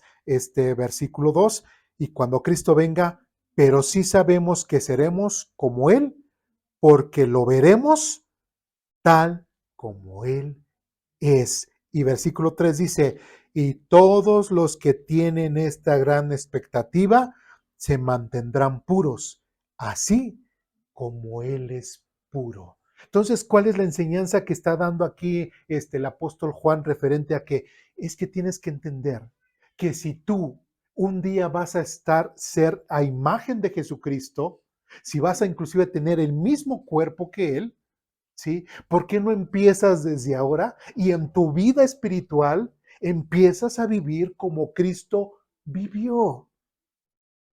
versículo 2. Y cuando Cristo venga, pero sí sabemos que seremos como Él, porque lo veremos tal como Él es. Y versículo 3 dice, y todos los que tienen esta gran expectativa se mantendrán puros, así como Él es puro. Entonces, ¿cuál es la enseñanza que está dando aquí el apóstol Juan referente a que es que tienes que entender que si tú un día vas a ser a imagen de Jesucristo, si vas a inclusive tener el mismo cuerpo que Él, ¿sí? ¿Por qué no empiezas desde ahora y en tu vida espiritual empiezas a vivir como Cristo vivió.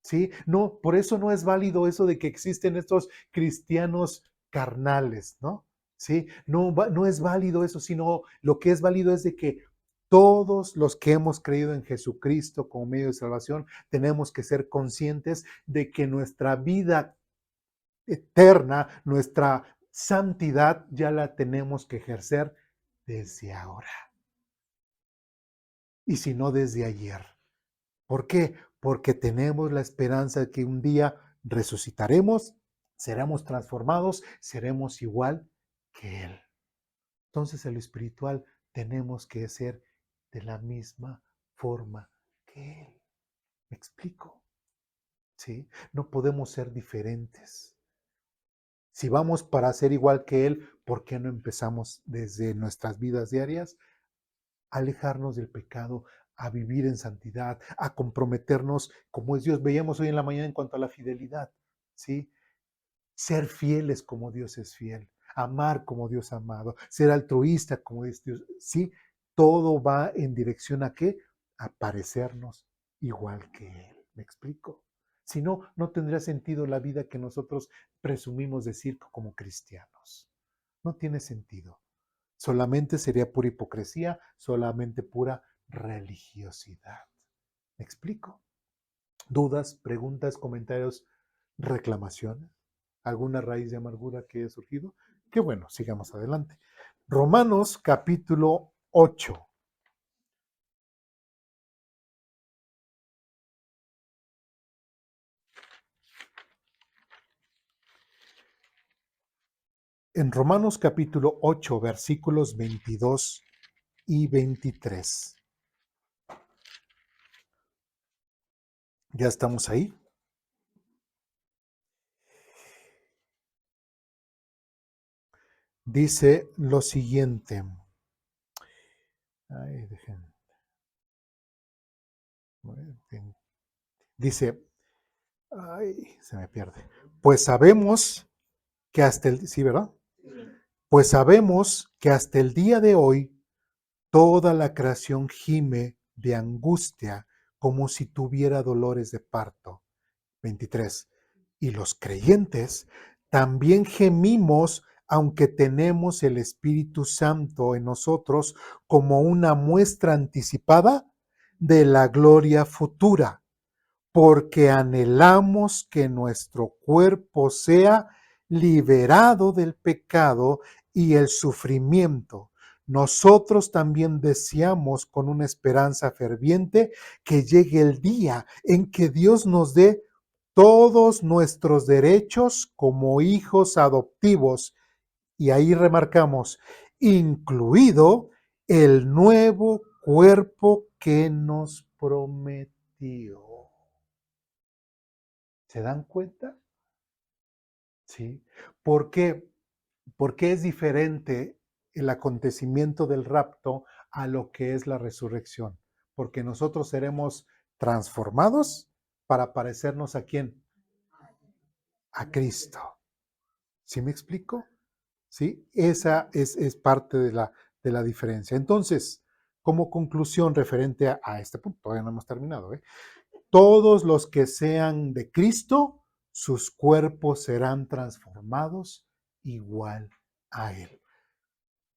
¿Sí? No, por eso no es válido eso de que existen estos cristianos carnales, ¿no? ¿Sí? No, no es válido eso, sino lo que es válido es de que todos los que hemos creído en Jesucristo como medio de salvación, tenemos que ser conscientes de que nuestra vida eterna, nuestra santidad, ya la tenemos que ejercer desde ahora. Y si no, desde ayer. ¿Por qué? Porque tenemos la esperanza de que un día resucitaremos, seremos transformados, seremos igual que Él. Entonces, en lo espiritual tenemos que ser de la misma forma que Él. ¿Me explico? ¿Sí? No podemos ser diferentes. Si vamos para ser igual que Él, ¿por qué no empezamos desde nuestras vidas diarias a alejarnos del pecado, a vivir en santidad, a comprometernos como es Dios? Veíamos hoy en la mañana en cuanto a la fidelidad, ¿sí? Ser fieles como Dios es fiel, amar como Dios ha amado, ser altruista como es Dios, ¿sí? Todo va en dirección a qué? A parecernos igual que Él. ¿Me explico? Si no, no tendría sentido la vida que nosotros presumimos decir como cristianos. No tiene sentido. Solamente sería pura hipocresía, solamente pura religiosidad. ¿Me explico? ¿Dudas, preguntas, comentarios, reclamaciones? ¿Alguna raíz de amargura que haya surgido? Qué bueno, sigamos adelante. Romanos capítulo 8. En Romanos capítulo 8, versículos 22 y 23. ¿Ya estamos ahí? Dice lo siguiente. Ay, dice, ay, se me pierde. Pues sabemos que hasta el, sí, ¿verdad? Pues sabemos que hasta el día de hoy toda la creación gime de angustia como si tuviera dolores de parto. 23. Y los creyentes también gemimos aunque tenemos el Espíritu Santo en nosotros como una muestra anticipada de la gloria futura, porque anhelamos que nuestro cuerpo sea liberado del pecado y el sufrimiento. Nosotros también deseamos con una esperanza ferviente que llegue el día en que Dios nos dé todos nuestros derechos como hijos adoptivos. Y ahí remarcamos, incluido el nuevo cuerpo que nos prometió. ¿Se dan cuenta? Sí. ¿Por qué? Porque es diferente el acontecimiento del rapto a lo que es la resurrección. Porque nosotros seremos transformados para parecernos ¿a quién? A Cristo. ¿Sí me explico? ¿Sí? Esa es parte de la diferencia. Entonces, como conclusión referente a este punto, todavía no hemos terminado, ¿eh? Todos los que sean de Cristo, sus cuerpos serán transformados igual a Él.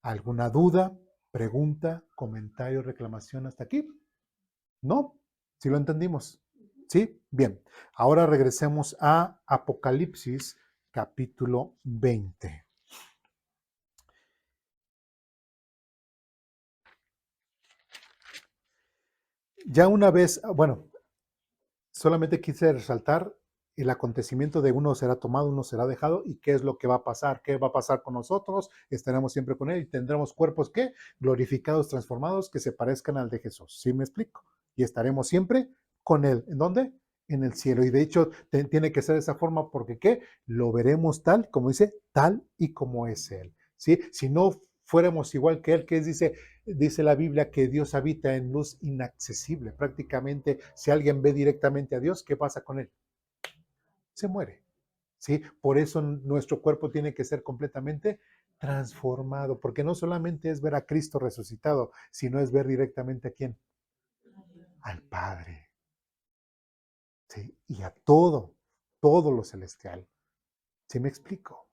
¿Alguna duda, pregunta, comentario, reclamación hasta aquí? ¿No? ¿Sí lo entendimos? ¿Sí? Bien. Ahora regresemos a Apocalipsis capítulo 20. Ya una vez, bueno, solamente quise resaltar el acontecimiento de uno será tomado, uno será dejado y qué es lo que va a pasar, qué va a pasar con nosotros, estaremos siempre con Él y tendremos cuerpos que glorificados, transformados, que se parezcan al de Jesús. ¿Sí me explico? Y estaremos siempre con Él. ¿En dónde? En el cielo. Y de hecho tiene que ser de esa forma porque ¿qué? Lo veremos tal, como dice, tal y como es Él. ¿Sí? Si no fuéramos igual que Él, que dice la Biblia que Dios habita en luz inaccesible. Prácticamente, si alguien ve directamente a Dios, ¿qué pasa con Él? Se muere. ¿sí? Por eso nuestro cuerpo tiene que ser completamente transformado, porque no solamente es ver a Cristo resucitado, sino es ver directamente a quién, al Padre, ¿sí? Y a todo lo celestial. ¿Sí me explico?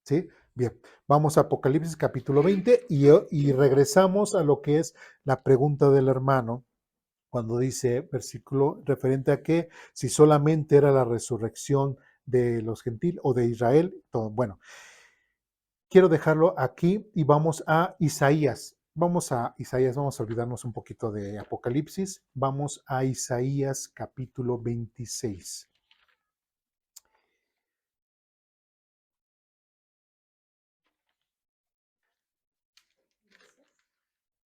¿Sí? Bien, vamos a Apocalipsis capítulo 20 y regresamos a lo que es la pregunta del hermano, cuando dice versículo referente a que si solamente era la resurrección de los gentiles o de Israel, todo. Bueno, quiero dejarlo aquí y vamos a Isaías. Vamos a Isaías, vamos a olvidarnos un poquito de Apocalipsis. Vamos a Isaías capítulo 26.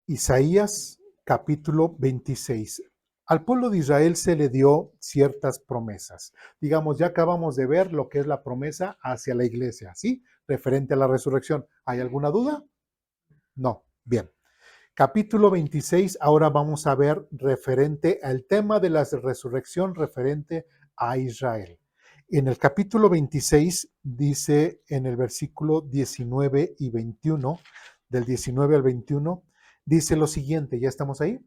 Isaías capítulo 26. Al pueblo de Israel se le dio ciertas promesas. Digamos, ya acabamos de ver lo que es la promesa hacia la iglesia, ¿sí? Referente a la resurrección. ¿Hay alguna duda? No. Bien. Capítulo 26, ahora vamos a ver referente al tema de la resurrección referente a Israel. En el capítulo 26 dice en el versículo 19 y 21, del 19 al 21, dice lo siguiente, ¿ya estamos ahí?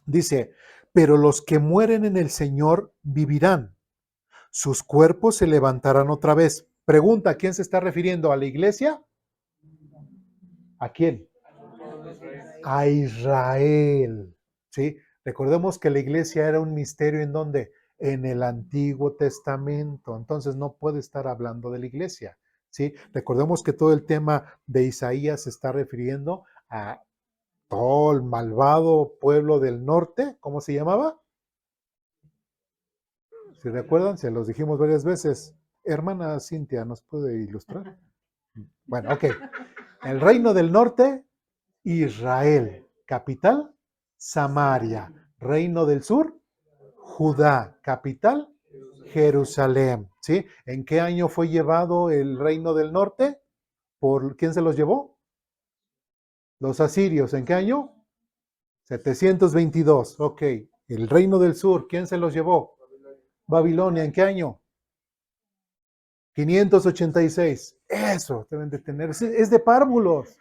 Dice, pero los que mueren en el Señor vivirán, sus cuerpos se levantarán otra vez. Pregunta, ¿a quién se está refiriendo? ¿A la iglesia? ¿A quién? A Israel, ¿sí? Recordemos que la iglesia era un misterio en donde en el Antiguo Testamento, entonces no puede estar hablando de la iglesia, ¿sí? Recordemos que todo el tema de Isaías se está refiriendo a todo el malvado pueblo del norte, ¿cómo se llamaba? Si recuerdan, se los dijimos varias veces. Hermana Cintia, ¿nos puede ilustrar? Bueno, ok. El reino del norte, Israel. Capital, Samaria. Reino del sur, Judá. Capital, Jerusalén. ¿Sí? ¿En qué año fue llevado el reino del norte? ¿Por quién se los llevó? Los asirios. ¿En qué año? 722. Ok. El reino del sur, ¿quién se los llevó? Babilonia. ¿En qué año? 586. Eso deben de tener. Es de párvulos.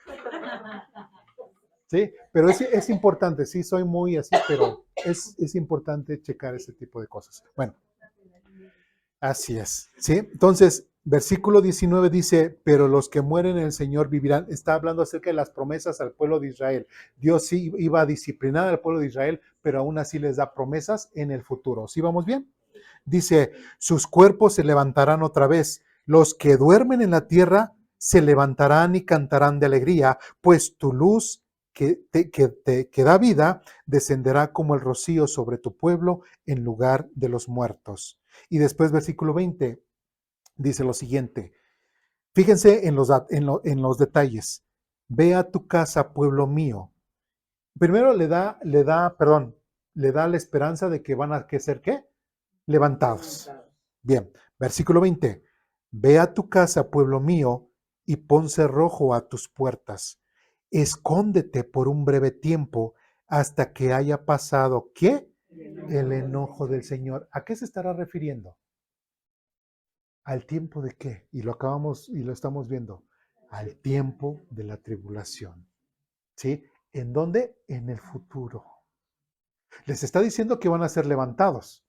¿Sí? Pero es importante. Sí, soy muy así, pero es importante checar ese tipo de cosas. Bueno, así es. ¿Sí? Entonces, versículo 19 dice, pero los que mueren en el Señor vivirán. Está hablando acerca de las promesas al pueblo de Israel. Dios sí iba a disciplinar al pueblo de Israel, pero aún así les da promesas en el futuro. ¿Sí vamos bien? Dice, sus cuerpos se levantarán otra vez. Los que duermen en la tierra se levantarán y cantarán de alegría, pues tu luz que da vida descenderá como el rocío sobre tu pueblo en lugar de los muertos. Y después, versículo 20, dice lo siguiente. Fíjense en los detalles. Ve a tu casa, pueblo mío. Primero le da la esperanza de que van a ser ¿qué? Levantados. Bien, versículo 20. Ve a tu casa, pueblo mío, y pon cerrojo a tus puertas. Escóndete por un breve tiempo hasta que haya pasado, ¿qué? El enojo del Señor. ¿A qué se estará refiriendo? ¿Al tiempo de qué? Y lo acabamos y lo estamos viendo. Al tiempo de la tribulación. ¿Sí? ¿En dónde? En el futuro. Les está diciendo que van a ser levantados.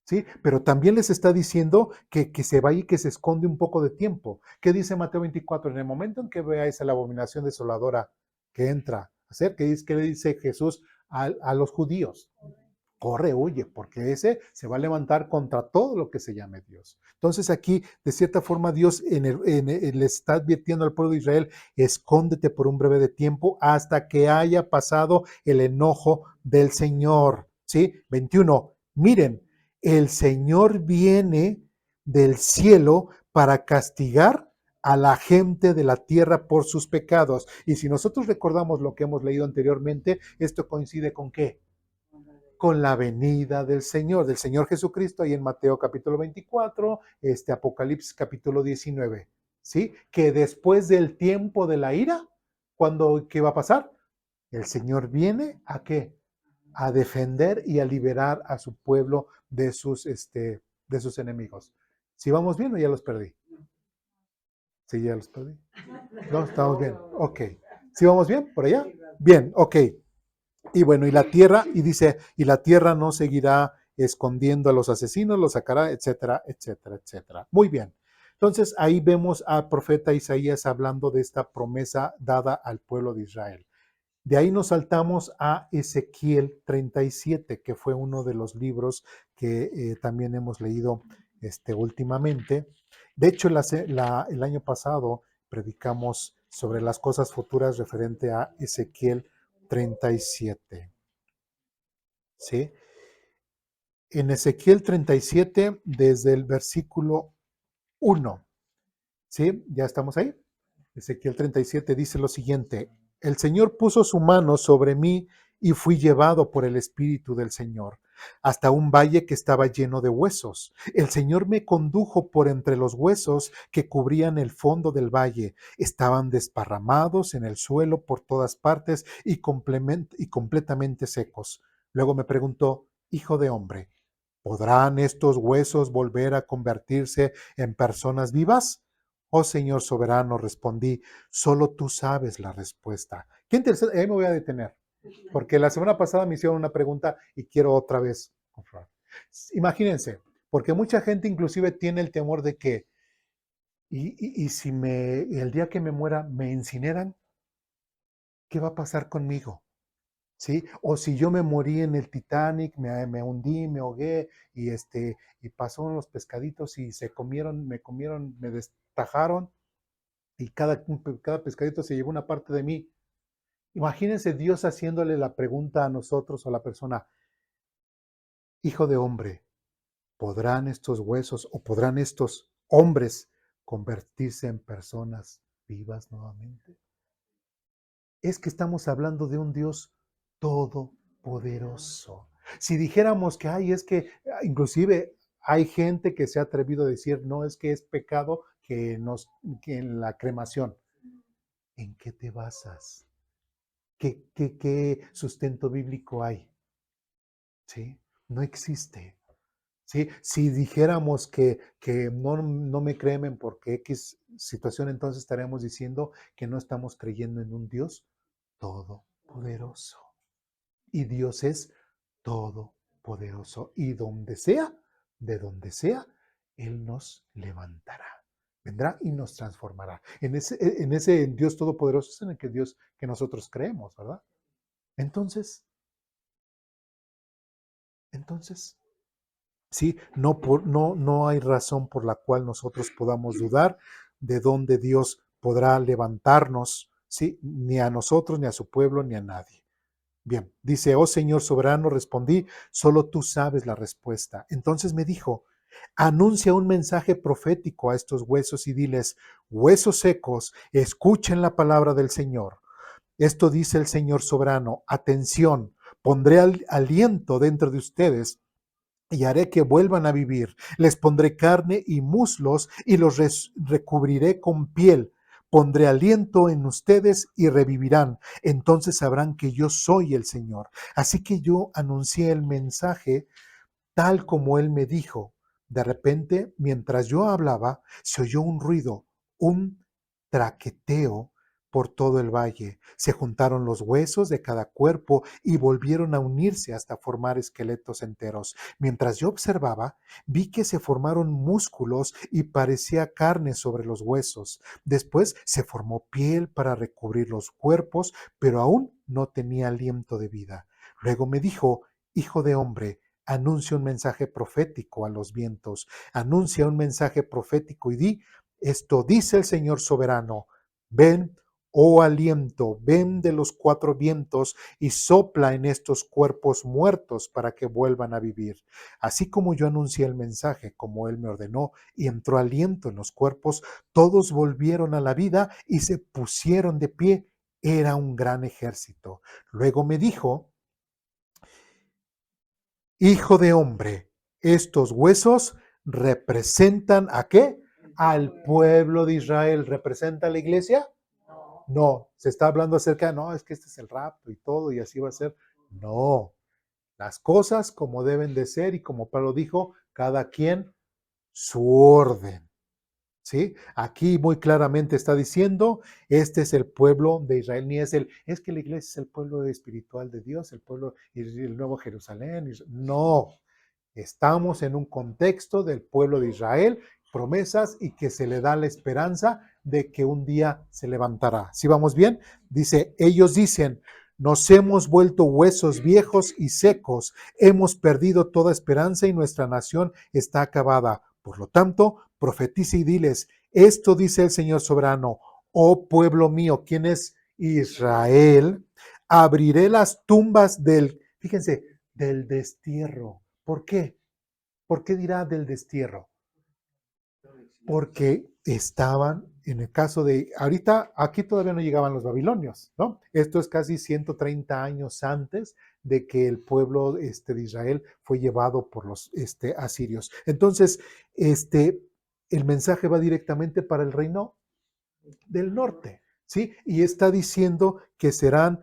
¿Sí? Pero también les está diciendo que se vaya y que se esconde un poco de tiempo. ¿Qué dice Mateo 24? En el momento en que veáis a la abominación desoladora que entra a hacer, ¿qué le dice Jesús a los judíos? Corre, huye, porque ese se va a levantar contra todo lo que se llame Dios. Entonces aquí, de cierta forma, Dios le está advirtiendo al pueblo de Israel, escóndete por un breve de tiempo hasta que haya pasado el enojo del Señor. ¿Sí? 21. Miren, el Señor viene del cielo para castigar a la gente de la tierra por sus pecados. Y si nosotros recordamos lo que hemos leído anteriormente, esto coincide con ¿qué? Con la venida del Señor Jesucristo, ahí en Mateo capítulo 24, Apocalipsis capítulo 19, ¿sí? Que después del tiempo de la ira, ¿qué va a pasar? El Señor viene ¿a qué? A defender y a liberar a su pueblo de sus enemigos. ¿Sí vamos bien o ya los perdí? Sí, ya los perdí. No, estamos bien. Ok. ¿Sí vamos bien por allá? Bien, ok. Y bueno, y la tierra, y dice, y la tierra no seguirá escondiendo a los asesinos, los sacará, etcétera, etcétera, etcétera. Muy bien. Entonces ahí vemos al profeta Isaías hablando de esta promesa dada al pueblo de Israel. De ahí nos saltamos a Ezequiel 37, que fue uno de los libros que también hemos leído últimamente. De hecho, el año pasado predicamos sobre las cosas futuras referente a Ezequiel 37. ¿Sí? En Ezequiel 37, desde el versículo 1. ¿Sí? ¿Ya estamos ahí? Ezequiel 37 dice lo siguiente: el Señor puso su mano sobre mí y fui llevado por el Espíritu del Señor hasta un valle que estaba lleno de huesos. El Señor me condujo por entre los huesos que cubrían el fondo del valle. Estaban desparramados en el suelo por todas partes y completamente secos. Luego me preguntó: hijo de hombre, ¿podrán estos huesos volver a convertirse en personas vivas? Oh Señor soberano, respondí, solo tú sabes la respuesta. Qué interesante, ahí me voy a detener, porque la semana pasada me hicieron una pregunta y quiero otra vez confirmar. Imagínense, porque mucha gente inclusive tiene el temor de que, y si el día que me muera me incineran, ¿qué va a pasar conmigo? ¿Sí? O si yo me morí en el Titanic, me hundí, me ahogué y pasaron los pescaditos y me comieron, me destajaron y cada pescadito se llevó una parte de mí. Imagínense Dios haciéndole la pregunta a nosotros o a la persona: hijo de hombre, ¿podrán estos huesos o podrán estos hombres convertirse en personas vivas nuevamente? Es que estamos hablando de un Dios todopoderoso. Si dijéramos que, ay, es que inclusive hay gente que se ha atrevido a decir, no, es que es pecado que en la cremación. ¿En qué te basas? ¿Qué sustento bíblico hay? ¿Sí? No existe. ¿Sí? Si dijéramos que no me cremen porque X situación, entonces estaremos diciendo que no estamos creyendo en un Dios todopoderoso. Y Dios es todopoderoso. Y de donde sea, Él nos levantará. Vendrá y nos transformará. En ese Dios todopoderoso es en el que Dios que nosotros creemos, ¿verdad? Entonces, sí, no hay razón por la cual nosotros podamos dudar de dónde Dios podrá levantarnos, ¿sí? Ni a nosotros, ni a su pueblo, ni a nadie. Bien, dice, oh Señor soberano, respondí, solo tú sabes la respuesta. Entonces me dijo, anuncia un mensaje profético a estos huesos y diles, huesos secos, escuchen la palabra del Señor. Esto dice el Señor soberano, atención, pondré aliento dentro de ustedes y haré que vuelvan a vivir. Les pondré carne y muslos y los recubriré con piel. Pondré aliento en ustedes y revivirán. Entonces sabrán que yo soy el Señor. Así que yo anuncié el mensaje tal como él me dijo. De repente, mientras yo hablaba, se oyó un ruido, un traqueteo por todo el valle. Se juntaron los huesos de cada cuerpo y volvieron a unirse hasta formar esqueletos enteros. Mientras yo observaba, vi que se formaron músculos y parecía carne sobre los huesos. Después se formó piel para recubrir los cuerpos, pero aún no tenía aliento de vida. Luego me dijo, hijo de hombre, anuncia un mensaje profético a los vientos, anuncia un mensaje profético y di, esto dice el Señor soberano, ven, oh aliento, ven de los cuatro vientos y sopla en estos cuerpos muertos para que vuelvan a vivir. Así como yo anuncié el mensaje, como él me ordenó, y entró aliento en los cuerpos, todos volvieron a la vida y se pusieron de pie. Era un gran ejército. Luego me dijo, hijo de hombre, estos huesos representan ¿a qué? Al pueblo de Israel. ¿Representa a la iglesia? No, se está hablando acerca, no, es que este es el rapto y todo y así va a ser. No, las cosas como deben de ser y como Pablo dijo, cada quien su orden. ¿Sí? Aquí muy claramente está diciendo, este es el pueblo de Israel, ni es que la iglesia es el pueblo espiritual de Dios, el pueblo, el nuevo Jerusalén. No, estamos en un contexto del pueblo de Israel, promesas y que se le da la esperanza de que un día se levantará. ¿Sí vamos bien? Dice, ellos dicen, nos hemos vuelto huesos viejos y secos, hemos perdido toda esperanza y nuestra nación está acabada. Por lo tanto, profetiza y diles, esto dice el Señor soberano, oh pueblo mío, ¿quién es Israel? Abriré las tumbas fíjense, del destierro. ¿Por qué? ¿Por qué dirá del destierro? Porque estaban, en el caso de, ahorita aquí todavía no llegaban los babilonios, ¿no? Esto es casi 130 años antes de que el pueblo de Israel fue llevado por los asirios. Entonces, el mensaje va directamente para el reino del norte, ¿sí? Y está diciendo que serán,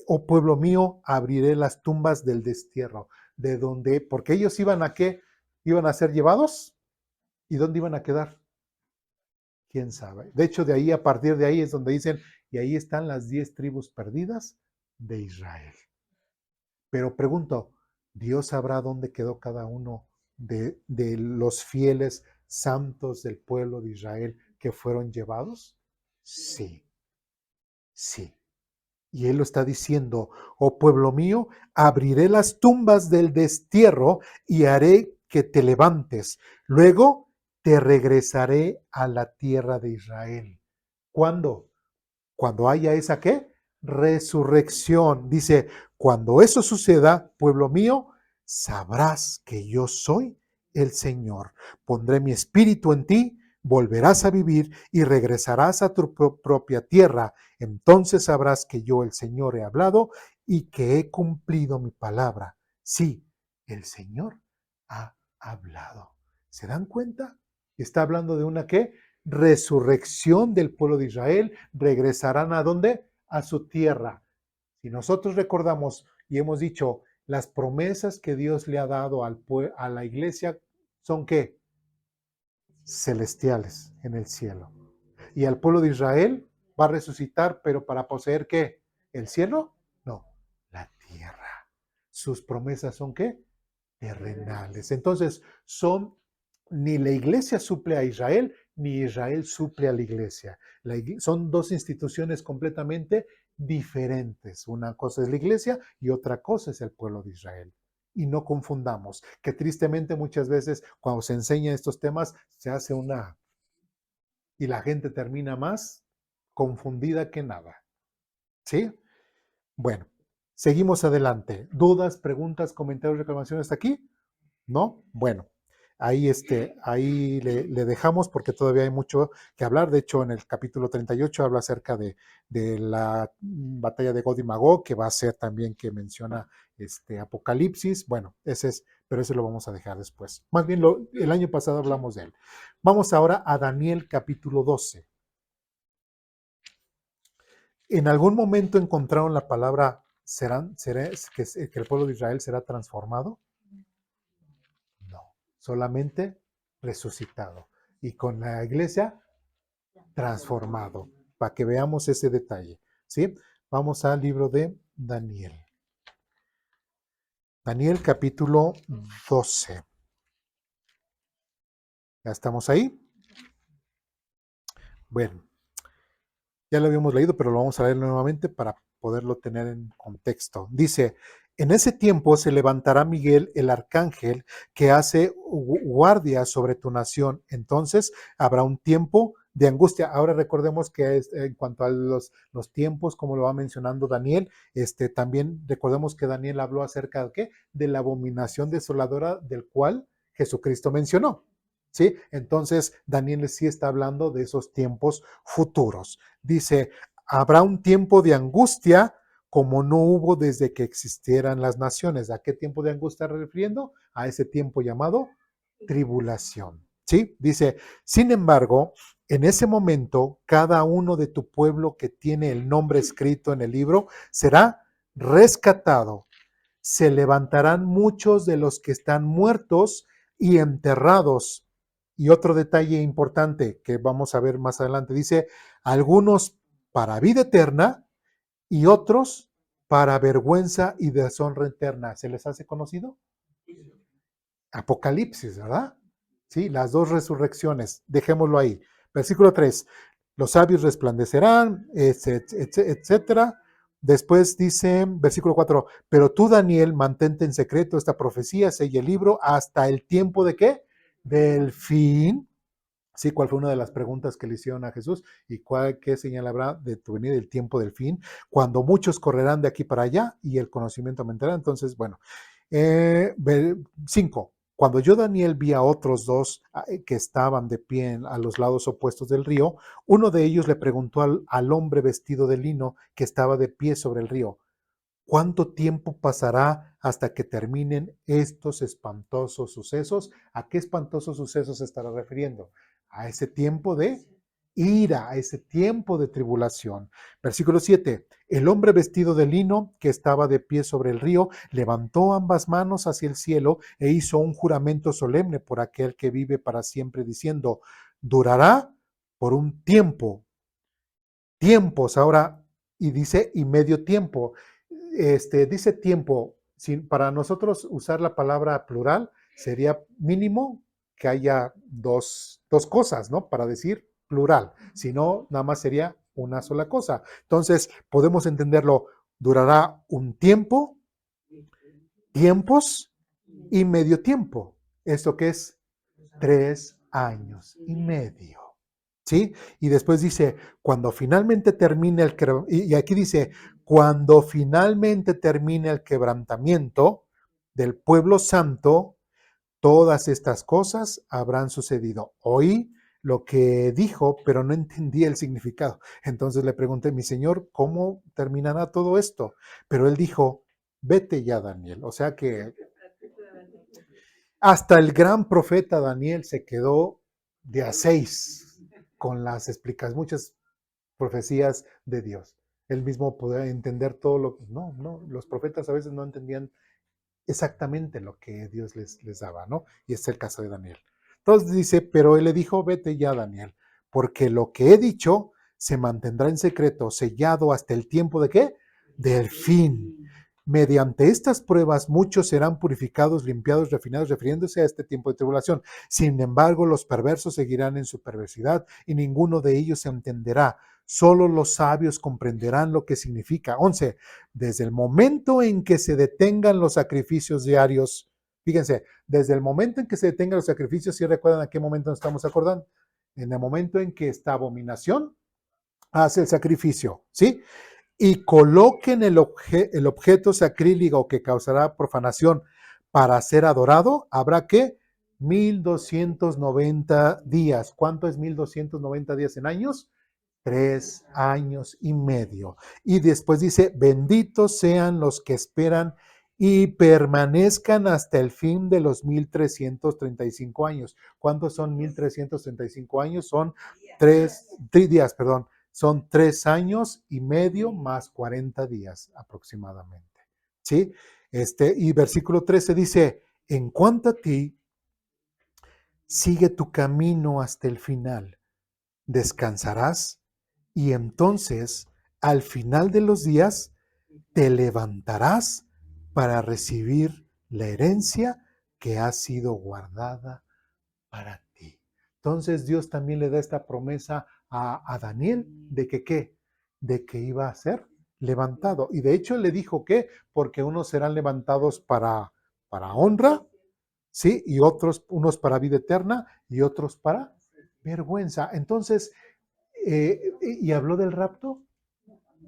oh pueblo mío, abriré las tumbas del destierro, de donde, porque ellos iban a qué, iban a ser llevados, ¿y dónde iban a quedar? ¿Quién sabe? De hecho, de ahí, a partir de ahí es donde dicen, y ahí están las 10 tribus perdidas de Israel. Pero pregunto, ¿Dios sabrá dónde quedó cada uno de los fieles santos del pueblo de Israel que fueron llevados? Sí, sí. Y él lo está diciendo, oh pueblo mío, abriré las tumbas del destierro y haré que te levantes. Luego te regresaré a la tierra de Israel. ¿Cuándo? Cuando haya esa ¿qué? Resurrección. Dice, cuando eso suceda, pueblo mío, sabrás que yo soy el Señor. Pondré mi espíritu en ti, volverás a vivir y regresarás a tu propia tierra. Entonces sabrás que yo, el Señor, he hablado y que he cumplido mi palabra. Sí, el Señor ha hablado. ¿Se dan cuenta? Está hablando de una ¿qué? Resurrección del pueblo de Israel. Regresarán ¿a dónde? A su tierra. Si nosotros recordamos y hemos dicho, las promesas que Dios le ha dado a la iglesia son ¿qué? Celestiales en el cielo. Y al pueblo de Israel va a resucitar, pero para poseer ¿qué? ¿El cielo? No, la tierra. Sus promesas son ¿qué? Terrenales. Entonces, ni la iglesia suple a Israel, ni Israel suple a la iglesia. Son dos instituciones completamente diferentes. Una cosa es la iglesia y otra cosa es el pueblo de Israel. Y no confundamos, que tristemente muchas veces cuando se enseña estos temas se hace una... y la gente termina más confundida que nada. ¿Sí? Bueno, seguimos adelante. ¿Dudas, preguntas, comentarios, reclamaciones hasta aquí? ¿No? Bueno, ahí le dejamos porque todavía hay mucho que hablar. De hecho, en el capítulo 38 habla acerca de la batalla de Gog y Magog, que va a ser también que menciona Apocalipsis. Bueno, pero ese lo vamos a dejar después. Más bien, el año pasado hablamos de él. Vamos ahora a Daniel capítulo 12. ¿En algún momento encontraron la palabra que el pueblo de Israel será transformado? No, solamente resucitado. Y con la iglesia, transformado. Para que veamos ese detalle. ¿Sí? Vamos al libro de Daniel. Daniel capítulo 12. ¿Ya estamos ahí? Bueno, ya lo habíamos leído, pero lo vamos a leer nuevamente para poderlo tener en contexto. Dice, en ese tiempo se levantará Miguel, el arcángel, que hace guardia sobre tu nación. Entonces habrá un tiempo de angustia. Ahora recordemos que en cuanto a los tiempos, como lo va mencionando Daniel, también recordemos que Daniel habló acerca de ¿qué? De la abominación desoladora del cual Jesucristo mencionó. ¿Sí? Entonces, Daniel sí está hablando de esos tiempos futuros. Dice, habrá un tiempo de angustia como no hubo desde que existieran las naciones. ¿A qué tiempo de angustia está refiriendo? A ese tiempo llamado tribulación. ¿Sí? Dice, sin embargo, en ese momento, cada uno de tu pueblo que tiene el nombre escrito en el libro será rescatado. Se levantarán muchos de los que están muertos y enterrados. Y otro detalle importante que vamos a ver más adelante, dice, algunos para vida eterna y otros para vergüenza y deshonra eterna. ¿Se les hace conocido? Apocalipsis, ¿verdad? Sí, las dos resurrecciones. Dejémoslo ahí. Versículo 3. Los sabios resplandecerán, etcétera. Después dice, versículo 4, pero tú, Daniel, mantente en secreto esta profecía, sella el libro hasta el tiempo de ¿qué? Del fin. Sí, ¿cuál fue una de las preguntas que le hicieron a Jesús? ¿Y qué señal habrá de tu venida del tiempo del fin? Cuando muchos correrán de aquí para allá y el conocimiento aumentará. Entonces, bueno. 5. Cuando yo, Daniel, vi a otros dos que estaban de pie a los lados opuestos del río, uno de ellos le preguntó al hombre vestido de lino que estaba de pie sobre el río, ¿cuánto tiempo pasará hasta que terminen estos espantosos sucesos? ¿A qué espantosos sucesos se estará refiriendo? A ese tiempo de ira, a ese tiempo de tribulación. Versículo 7. El hombre vestido de lino que estaba de pie sobre el río levantó ambas manos hacia el cielo e hizo un juramento solemne por aquel que vive para siempre, diciendo, durará por un tiempo, tiempos ahora, y dice y medio tiempo. Dice tiempo, para nosotros usar la palabra plural sería mínimo que haya dos cosas, ¿no? Para decir plural, si no, nada más sería una sola cosa. Entonces, podemos entenderlo, durará un tiempo, tiempos y medio tiempo. ¿Esto qué es? 3 años y medio. ¿Sí? Y después dice, cuando finalmente termine y aquí dice, cuando finalmente termine el quebrantamiento del pueblo santo, todas estas cosas habrán sucedido. Oí lo que dijo, pero no entendí el significado. Entonces le pregunté, mi señor, ¿cómo terminará todo esto? Pero él dijo, vete ya, Daniel. O sea que hasta el gran profeta Daniel se quedó de a 6 con las explicaciones, muchas profecías de Dios. Él mismo podía entender todo lo que... No, los profetas a veces no entendían exactamente lo que Dios les daba, ¿no? Y es el caso de Daniel. Entonces dice, pero él le dijo, vete ya, Daniel, porque lo que he dicho se mantendrá en secreto, sellado hasta el tiempo de ¿qué? Del fin. Mediante estas pruebas muchos serán purificados, limpiados, refinados, refiriéndose a este tiempo de tribulación. Sin embargo, los perversos seguirán en su perversidad y ninguno de ellos se entenderá. Solo los sabios comprenderán lo que significa. 11. Desde el momento en que se detengan los sacrificios diarios, fíjense, desde el momento en que se detengan los sacrificios, ¿sí recuerdan a qué momento nos estamos acordando? En el momento en que esta abominación hace el sacrificio, ¿sí? Y coloquen el objeto sacrílego que causará profanación para ser adorado, habrá que 1290 días. ¿Cuánto es 1290 días en años? 3 años y medio. Y después dice, benditos sean los que esperan y permanezcan hasta el fin de los 1335 años. ¿Cuántos son 1335 años? Son 3 días, perdón. Son 3 años y medio más 40 días aproximadamente. ¿Sí? Y versículo 13 dice, en cuanto a ti, sigue tu camino hasta el final. Descansarás y entonces, al final de los días, te levantarás para recibir la herencia que ha sido guardada para ti. Entonces Dios también le da esta promesa a Daniel de que ¿qué? De que iba a ser levantado. Y de hecho le dijo que porque unos serán levantados para honra, ¿sí? Y otros, unos para vida eterna y otros para vergüenza. Entonces, ¿y habló del rapto?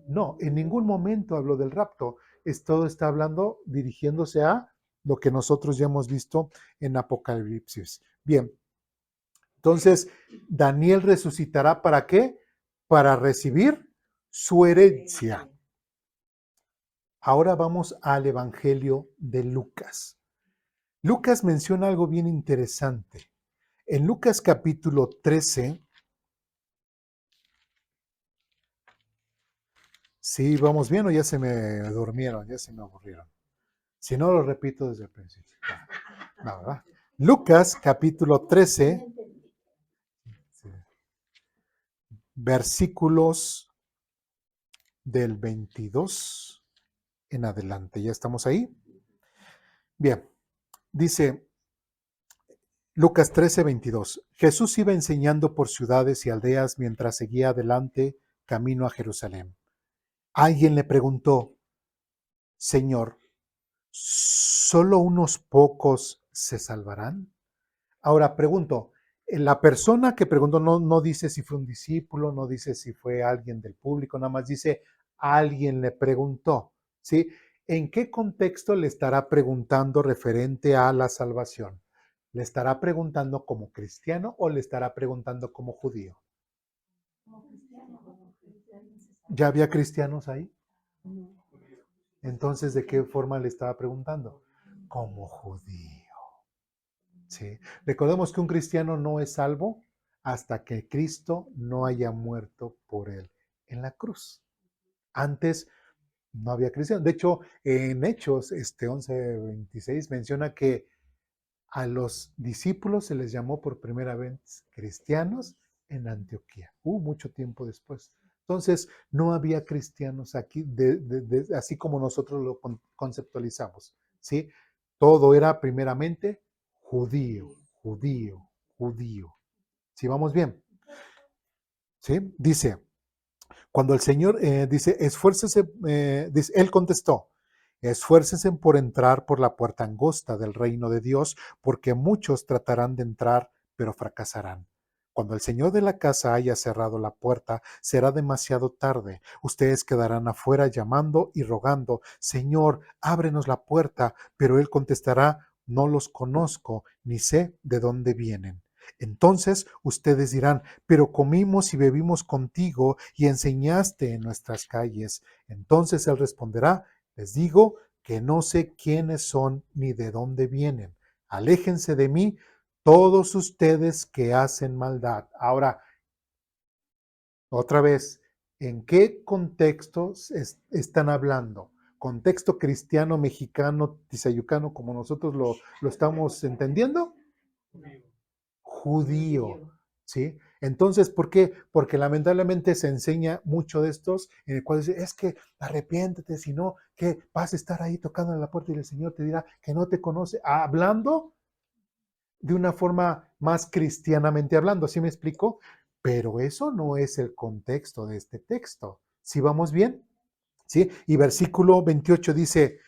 No, en ningún momento habló del rapto. Todo está hablando, dirigiéndose a lo que nosotros ya hemos visto en Apocalipsis. Bien, entonces, Daniel resucitará ¿para qué? Para recibir su herencia. Ahora vamos al Evangelio de Lucas. Lucas menciona algo bien interesante. En Lucas capítulo 13, sí, vamos bien o ya se me durmieron, ya se me aburrieron. Si no, lo repito desde el principio. No, ¿verdad? Lucas capítulo 13, versículos del 22 en adelante. ¿Ya estamos ahí? Bien, dice Lucas 13, 22. Jesús iba enseñando por ciudades y aldeas mientras seguía adelante camino a Jerusalén. Alguien le preguntó, Señor, ¿solo unos pocos se salvarán? Ahora pregunto, la persona que preguntó no dice si fue un discípulo, no dice si fue alguien del público, nada más dice alguien le preguntó, ¿sí? ¿En qué contexto le estará preguntando referente a la salvación? ¿Le estará preguntando como cristiano o le estará preguntando como judío? ¿Ya había cristianos ahí? Entonces, ¿de qué forma le estaba preguntando? Como judío. ¿Sí? Recordemos que un cristiano no es salvo hasta que Cristo no haya muerto por él en la cruz. Antes no había cristianos. De hecho, en Hechos 11:26 menciona que a los discípulos se les llamó por primera vez cristianos en Antioquía, mucho tiempo después. Entonces, no había cristianos aquí, así como nosotros lo conceptualizamos, ¿sí? Todo era primeramente judío, judío, judío. ¿Sí vamos bien? ¿Sí? Dice, cuando el Señor dice, esfuércese, dice, Él contestó, esfuércense por entrar por la puerta angosta del reino de Dios, porque muchos tratarán de entrar, pero fracasarán. Cuando el Señor de la casa haya cerrado la puerta, será demasiado tarde. Ustedes quedarán afuera llamando y rogando, Señor, ábrenos la puerta, pero Él contestará, no los conozco, ni sé de dónde vienen. Entonces ustedes dirán, pero comimos y bebimos contigo y enseñaste en nuestras calles. Entonces él responderá, les digo que no sé quiénes son ni de dónde vienen. Aléjense de mí todos ustedes que hacen maldad. Ahora, otra vez, ¿en qué contextos están hablando? ¿Contexto cristiano, mexicano, tizayucano, como nosotros lo estamos entendiendo? Judío, ¿sí? Entonces, ¿por qué? Porque lamentablemente se enseña mucho de estos en el cual dice, es que arrepiéntete, si no, que vas a estar ahí tocando en la puerta y el Señor te dirá que no te conoce, hablando de una forma más cristianamente hablando, ¿sí me explico? Pero eso no es el contexto de este texto. ¿Sí vamos bien? ¿Sí? Y versículo 28 dice,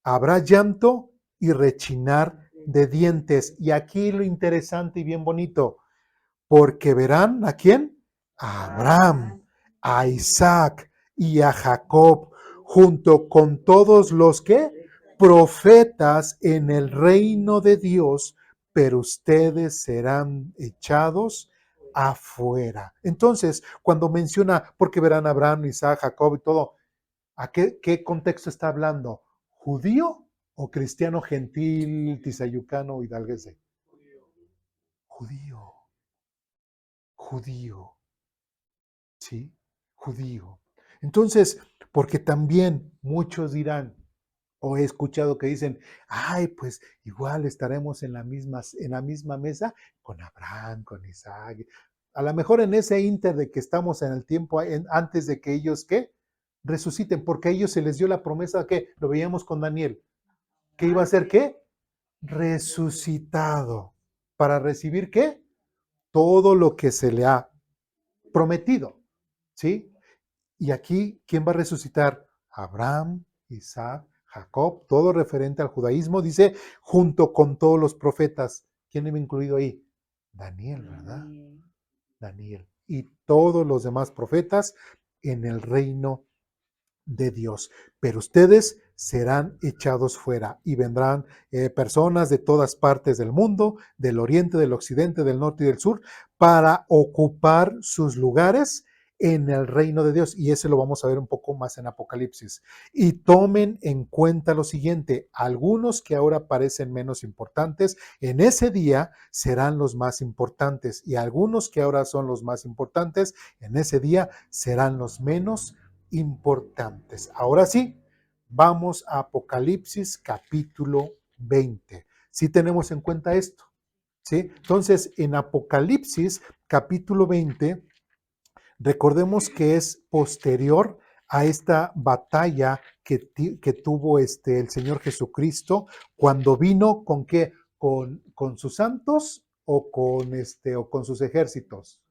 habrá llanto y rechinar de dientes. Y aquí lo interesante y bien bonito, porque verán ¿a quién? A Abraham, a Isaac y a Jacob, junto con todos los que profetas en el reino de Dios, pero ustedes serán echados afuera. Entonces, cuando menciona, porque verán a Abraham, Isaac, Jacob y todo, ¿a qué contexto está hablando? ¿Judío o cristiano gentil, tizayucano, hidalguense? Judío, judío. ¿Sí? Judío. Entonces, porque también muchos dirán, o he escuchado que dicen, ay, pues igual estaremos en la misma mesa con Abraham, con Isaac. A lo mejor en ese inter de que estamos en el tiempo antes de que ellos, ¿qué? Resuciten, porque a ellos se les dio la promesa que lo veíamos con Daniel, que iba a ser, ¿qué? Resucitado. ¿Para recibir qué? Todo lo que se le ha prometido. ¿Sí? Y aquí, ¿quién va a resucitar? Abraham, Isaac, Jacob, todo referente al judaísmo, dice, junto con todos los profetas. ¿Quién iba incluido ahí? Daniel, ¿verdad? Daniel. Y todos los demás profetas en el reino de Dios. Pero ustedes serán echados fuera y vendrán personas de todas partes del mundo, del oriente, del occidente, del norte y del sur, para ocupar sus lugares en el reino de Dios. Y ese lo vamos a ver un poco más en Apocalipsis. Y tomen en cuenta lo siguiente, algunos que ahora parecen menos importantes, en ese día serán los más importantes. Y algunos que ahora son los más importantes, en ese día serán los menos importantes. Ahora sí, vamos a Apocalipsis capítulo 20. ¿Sí tenemos en cuenta esto? ¿sí? Entonces, en Apocalipsis, capítulo 20, recordemos que es posterior a esta batalla que tuvo el Señor Jesucristo cuando vino con qué, con sus santos o con sus ejércitos.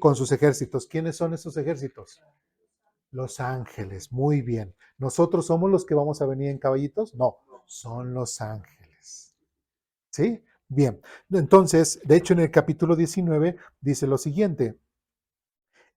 Con sus ejércitos. ¿Quiénes son esos ejércitos? Los ángeles, muy bien. ¿Nosotros somos los que vamos a venir en caballitos? No, son los ángeles. ¿Sí? Bien. Entonces, de hecho, en el capítulo 19 dice lo siguiente.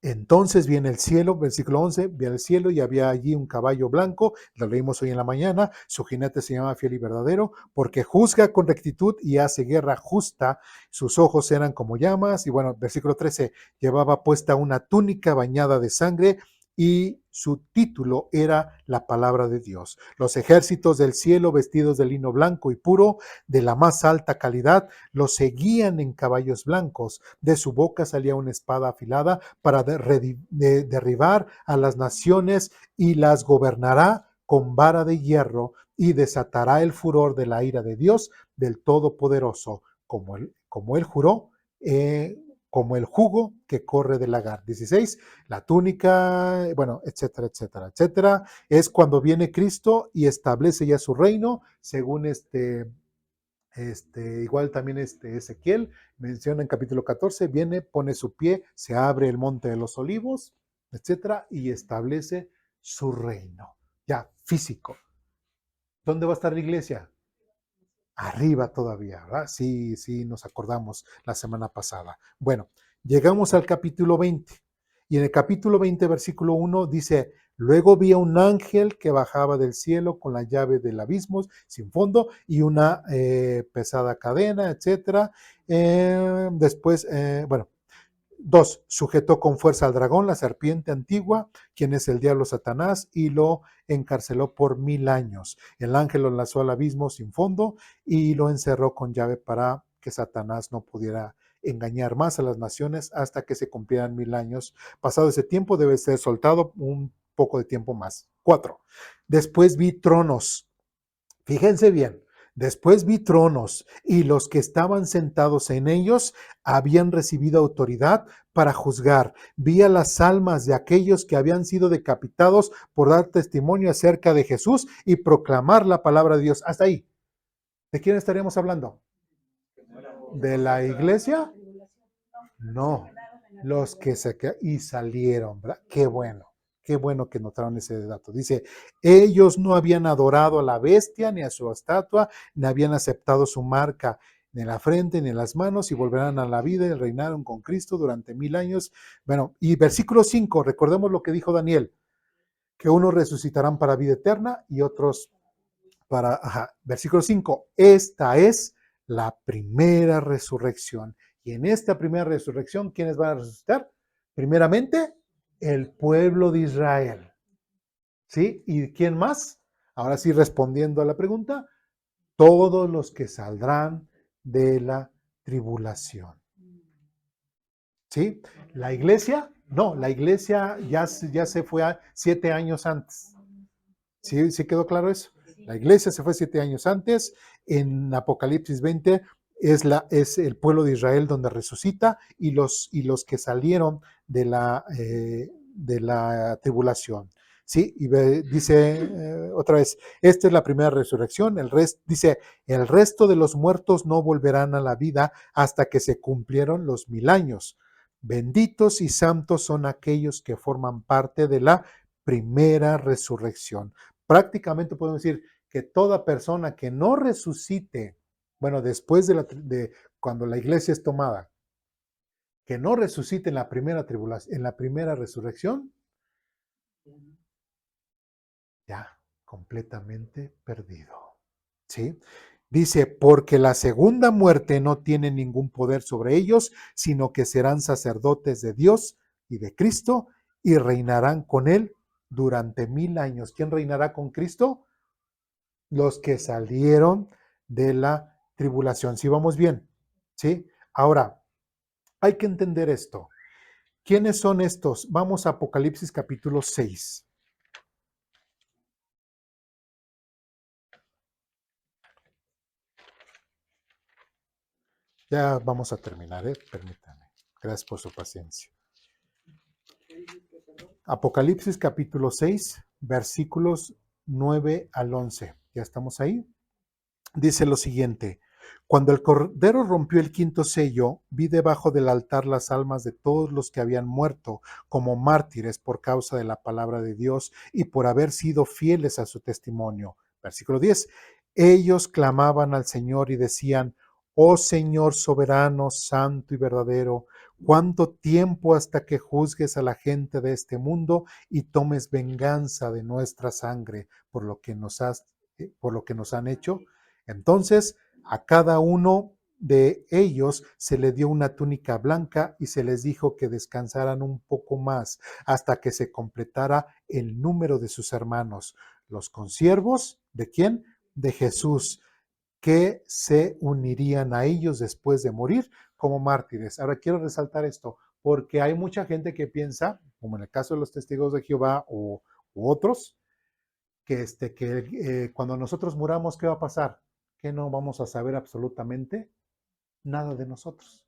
Entonces viene el cielo, versículo 11, viene el cielo y había allí un caballo blanco, lo leímos hoy en la mañana, su jinete se llama Fiel y Verdadero, porque juzga con rectitud y hace guerra justa, sus ojos eran como llamas, y bueno, versículo 13, llevaba puesta una túnica bañada de sangre, y su título era la palabra de Dios. Los ejércitos del cielo, vestidos de lino blanco y puro, de la más alta calidad, los seguían en caballos blancos. De su boca salía una espada afilada para derribar a las naciones, y las gobernará con vara de hierro, y desatará el furor de la ira de Dios del Todopoderoso, como él juró, como el jugo que corre del lagar. 16, la túnica, bueno, etcétera, etcétera, etcétera. Es cuando viene Cristo y establece ya su reino, según igual también Ezequiel menciona en capítulo 14, viene, pone su pie, se abre el monte de los olivos, etcétera, y establece su reino, ya físico. ¿Dónde va a estar la iglesia? Arriba todavía, ¿verdad? Sí, sí, nos acordamos la semana pasada. Bueno, llegamos al capítulo 20. Y en el capítulo 20, versículo 1, dice, luego vi a un ángel que bajaba del cielo con la llave del abismo sin fondo y una pesada cadena, etcétera. Después, bueno, 2. Sujetó con fuerza al dragón, la serpiente antigua, quien es el diablo Satanás, y lo encarceló por 1000 años. El ángel lo lanzó al abismo sin fondo y lo encerró con llave para que Satanás no pudiera engañar más a las naciones hasta que se cumplieran 1000 años. Pasado ese tiempo debe ser soltado un poco de tiempo más. 4. Después vi tronos. Fíjense bien, después vi tronos y los que estaban sentados en ellos habían recibido autoridad para juzgar. Vi a las almas de aquellos que habían sido decapitados por dar testimonio acerca de Jesús y proclamar la palabra de Dios. Hasta ahí. ¿De quién estaríamos hablando? ¿De la iglesia? No, los que se quedaron y salieron, ¿verdad? Qué bueno que notaron ese dato. Dice, ellos no habían adorado a la bestia ni a su estatua, ni habían aceptado su marca ni en la frente ni en las manos, y volverán a la vida y reinaron con Cristo durante 1000 años. Bueno, y versículo 5, recordemos lo que dijo Daniel, que unos resucitarán para vida eterna y otros para, versículo 5, esta es la primera resurrección. Y en esta primera resurrección, ¿quiénes van a resucitar? Primeramente, el pueblo de Israel. ¿Sí? ¿Y quién más? Ahora sí, respondiendo a la pregunta, todos los que saldrán de la tribulación. ¿Sí? La iglesia, no, la iglesia ya se fue 7 años antes. ¿Sí, sí quedó claro eso? La iglesia se fue 7 años antes. En Apocalipsis 20 es el pueblo de Israel donde resucita, y los que salieron de la tribulación. ¿Sí? Y dice otra vez, esta es la primera resurrección. Dice, el resto de los muertos no volverán a la vida hasta que se cumplieron los 1000 años. Benditos y santos son aquellos que forman parte de la primera resurrección. Prácticamente podemos decir que toda persona que no resucite, bueno, después de cuando la iglesia es tomada, que no resucite en la primera tribulación, en la primera resurrección, ya completamente perdido. ¿Sí? Dice, porque la segunda muerte no tiene ningún poder sobre ellos, sino que serán sacerdotes de Dios y de Cristo y reinarán con él durante 1000 años. ¿Quién reinará con Cristo? Los que salieron de la tribulación. ¿Sí vamos bien? ¿Sí? Ahora, hay que entender esto. ¿Quiénes son estos? Vamos a Apocalipsis capítulo 6. Ya vamos a terminar, permítanme. Gracias por su paciencia. ¿Qué dices que perdón? Apocalipsis capítulo 6, versículos 9 al 11. ¿Ya estamos ahí? Dice lo siguiente: cuando el Cordero rompió el quinto sello, vi debajo del altar las almas de todos los que habían muerto como mártires por causa de la palabra de Dios y por haber sido fieles a su testimonio. Versículo 10. Ellos clamaban al Señor y decían: oh Señor soberano, santo y verdadero, ¿cuánto tiempo hasta que juzgues a la gente de este mundo y tomes venganza de nuestra sangre por lo que nos han hecho? Entonces a cada uno de ellos se le dio una túnica blanca y se les dijo que descansaran un poco más hasta que se completara el número de sus hermanos, los consiervos, ¿de quién? De Jesús, que se unirían a ellos después de morir como mártires. Ahora quiero resaltar esto, porque hay mucha gente que piensa, como en el caso de los testigos de Jehová u otros, que cuando nosotros muramos, ¿qué va a pasar? Que no vamos a saber absolutamente nada de nosotros.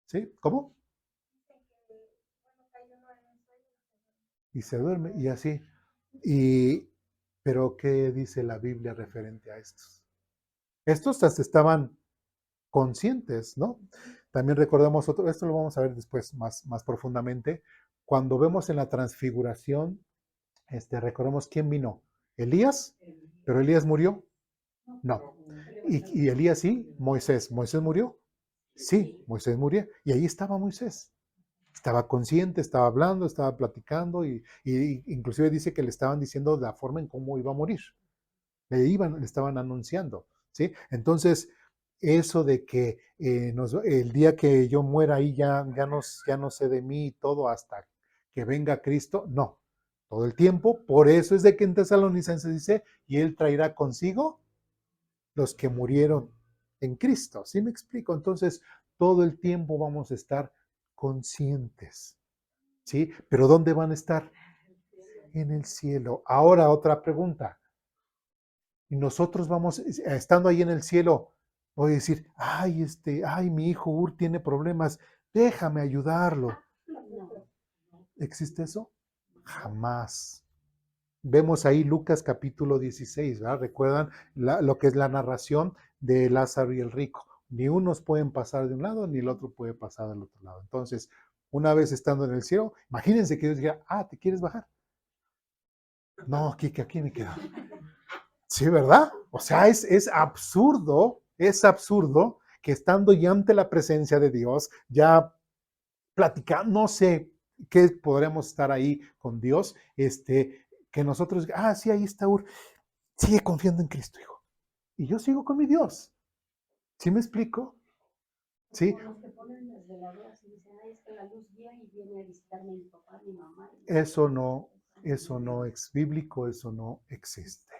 ¿Sí? ¿Cómo? Y se duerme, y así. Pero ¿qué dice la Biblia referente a estos? Estos hasta estaban conscientes, ¿no? También recordamos otro, esto lo vamos a ver después más profundamente. Cuando vemos en la transfiguración, recordemos quién vino. Elías, pero Elías murió. No. Y Elías sí, Moisés. ¿Moisés murió? Sí, Moisés murió. Y ahí estaba Moisés. Estaba consciente, estaba hablando, estaba platicando y inclusive dice que le estaban diciendo la forma en cómo iba a morir. Le estaban anunciando, ¿sí? Entonces, eso de que el día que yo muera ahí ya no sé de mí y todo hasta que venga Cristo, no. Todo el tiempo, por eso es de que en Tesalonicenses dice, y Él traerá consigo los que murieron en Cristo. ¿Sí me explico? Entonces, todo el tiempo vamos a estar conscientes. ¿Sí? Pero ¿dónde van a estar? En el cielo. Ahora, otra pregunta. Y nosotros vamos, estando ahí en el cielo, voy a decir, ay, mi hijo Ur tiene problemas, déjame ayudarlo. ¿Existe eso? Jamás. Vemos ahí Lucas capítulo 16, ¿verdad? ¿Recuerdan lo que es la narración de Lázaro y el rico? Ni unos pueden pasar de un lado, ni el otro puede pasar del otro lado. Entonces, una vez estando en el cielo, imagínense que Dios diga, ¿te quieres bajar? No, aquí me quedo. Sí, ¿verdad? O sea, es absurdo que estando ya ante la presencia de Dios, ya platicando, no sé qué podremos estar ahí con Dios, que nosotros, sí, ahí está Ur, sigue confiando en Cristo, hijo. Y yo sigo con mi Dios. ¿Sí me explico? Sí. Eso no es bíblico, eso no existe.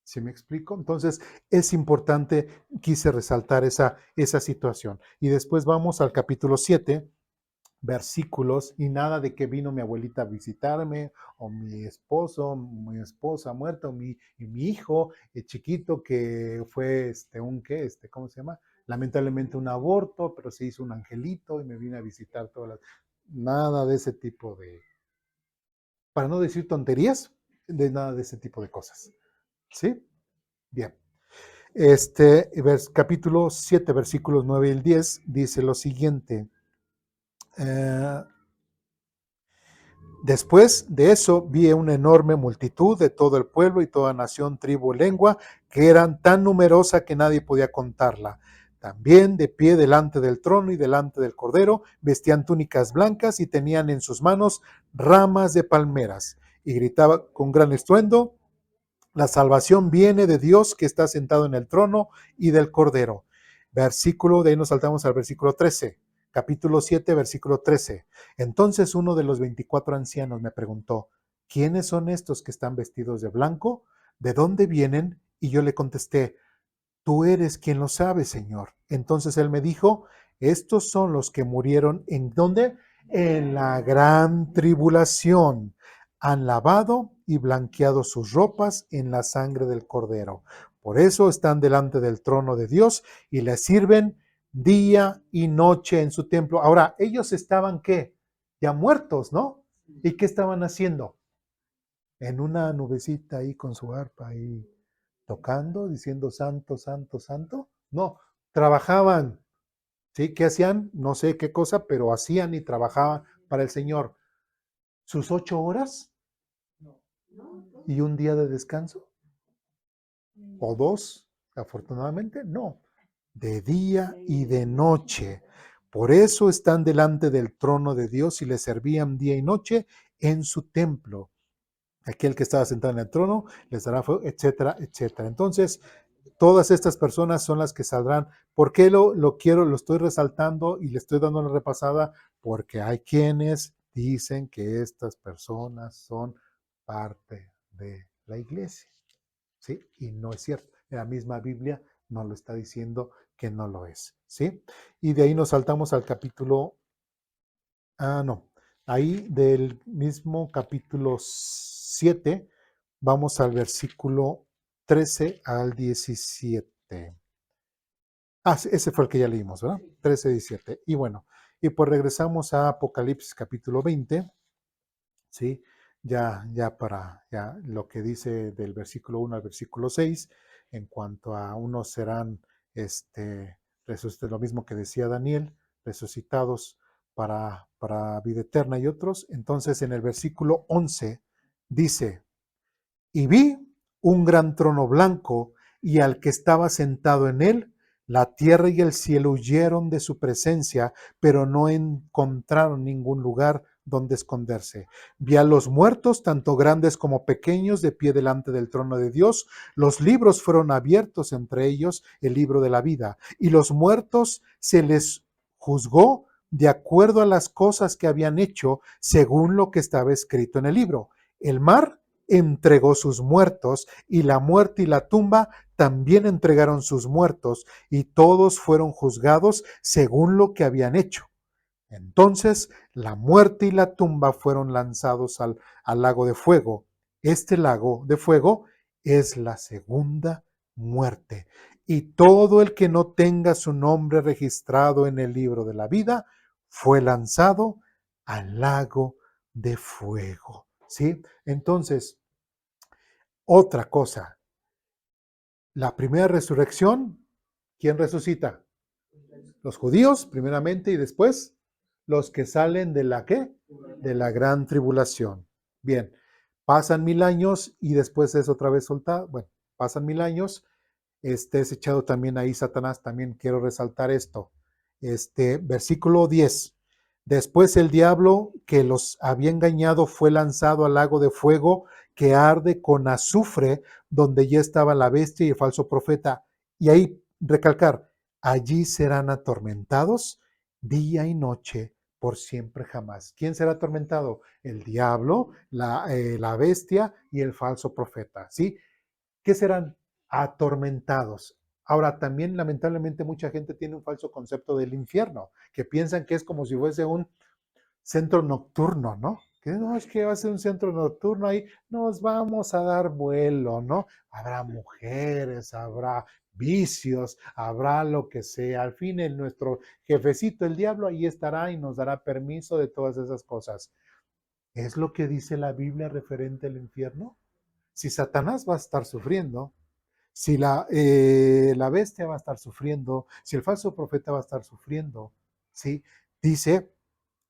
¿Sí me explico? Entonces, es importante, quise resaltar esa situación. Y después vamos al capítulo 7, versículos, y nada de que vino mi abuelita a visitarme, o mi esposo, mi esposa muerta, y mi hijo chiquito que fue, ¿cómo se llama? Lamentablemente un aborto, pero se hizo un angelito y me vino a visitar nada de ese tipo para no decir tonterías, de nada de ese tipo de cosas. ¿Sí? Bien. Capítulo 7, versículos 9 y el 10, dice lo siguiente. Después de eso vi una enorme multitud de todo el pueblo y toda nación, tribu, lengua, que eran tan numerosa que nadie podía contarla. También de pie delante del trono y delante del Cordero, vestían túnicas blancas y tenían en sus manos ramas de palmeras. Y gritaba con gran estruendo, la salvación viene de Dios que está sentado en el trono y del Cordero. De ahí nos saltamos al versículo 13. Capítulo 7, versículo 13. Entonces uno de los 24 ancianos me preguntó, ¿quiénes son estos que están vestidos de blanco? ¿De dónde vienen? Y yo le contesté, tú eres quien lo sabe, Señor. Entonces él me dijo, estos son los que murieron ¿en dónde? En la gran tribulación. Han lavado y blanqueado sus ropas en la sangre del Cordero. Por eso están delante del trono de Dios y le sirven día y noche en su templo. Ahora, ellos estaban, ¿qué? Ya muertos, ¿no? ¿Y qué estaban haciendo? En una nubecita ahí con su arpa ahí tocando, diciendo santo, santo, santo. No, trabajaban. ¿Sí? ¿Qué hacían? No sé qué cosa, pero hacían y trabajaban para el Señor. ¿Sus 8 horas y un día de descanso? ¿O 2? Afortunadamente, no. De día y de noche. Por eso están delante del trono de Dios y le servían día y noche en su templo. Aquel que estaba sentado en el trono les dará fuego, etcétera, etcétera. Entonces, todas estas personas son las que saldrán. ¿Por qué lo estoy resaltando y le estoy dando una repasada? Porque hay quienes dicen que estas personas son parte de la iglesia, ¿sí? Y no es cierto. La misma Biblia nos lo está diciendo que no lo es, ¿sí? Y de ahí nos saltamos al capítulo, no, ahí del mismo capítulo 7, vamos al versículo 13 al 17. Sí, ese fue el que ya leímos, ¿verdad? 13, 17. Y bueno, y pues regresamos a Apocalipsis capítulo 20, ¿sí? Ya para ya lo que dice del versículo 1 al versículo 6, en cuanto a unos serán lo mismo que decía Daniel, resucitados para vida eterna y otros. Entonces en el versículo 11 dice, y vi un gran trono blanco y al que estaba sentado en él. La tierra y el cielo huyeron de su presencia, pero no encontraron ningún lugar donde esconderse. Vi a los muertos, tanto grandes como pequeños, de pie delante del trono de Dios. Los libros fueron abiertos, entre ellos el libro de la vida, y los muertos se les juzgó de acuerdo a las cosas que habían hecho, según lo que estaba escrito en el libro. El mar entregó sus muertos, y la muerte y la tumba también entregaron sus muertos, y todos fueron juzgados según lo que habían hecho. Entonces la muerte y la tumba fueron lanzados al lago de fuego. Este lago de fuego es la segunda muerte. Y todo el que no tenga su nombre registrado en el libro de la vida fue lanzado al lago de fuego. ¿Sí? Entonces, otra cosa, la primera resurrección, ¿quién resucita? Los judíos, primeramente, y después los que salen de la ¿qué? De la gran tribulación. Bien, pasan 1000 años y después es otra vez soltado. Bueno, pasan 1000 años, es echado también ahí Satanás, también quiero resaltar esto. Versículo 10. Después el diablo que los había engañado fue lanzado al lago de fuego que arde con azufre, donde ya estaba la bestia y el falso profeta. Y ahí recalcar, allí serán atormentados día y noche por siempre jamás. ¿Quién será atormentado? El diablo, la bestia y el falso profeta. ¿Sí? ¿Qué serán? Atormentados. Ahora, también lamentablemente mucha gente tiene un falso concepto del infierno, que piensan que es como si fuese un centro nocturno, ¿no? Que no, es que va a ser un centro nocturno ahí, nos vamos a dar vuelo, ¿no? Habrá mujeres, habrá vicios, habrá lo que sea. Al fin, nuestro jefecito, el diablo, ahí estará y nos dará permiso de todas esas cosas. ¿Es lo que dice la Biblia referente al infierno? Si Satanás va a estar sufriendo, si la bestia va a estar sufriendo, si el falso profeta va a estar sufriendo, ¿sí? Dice,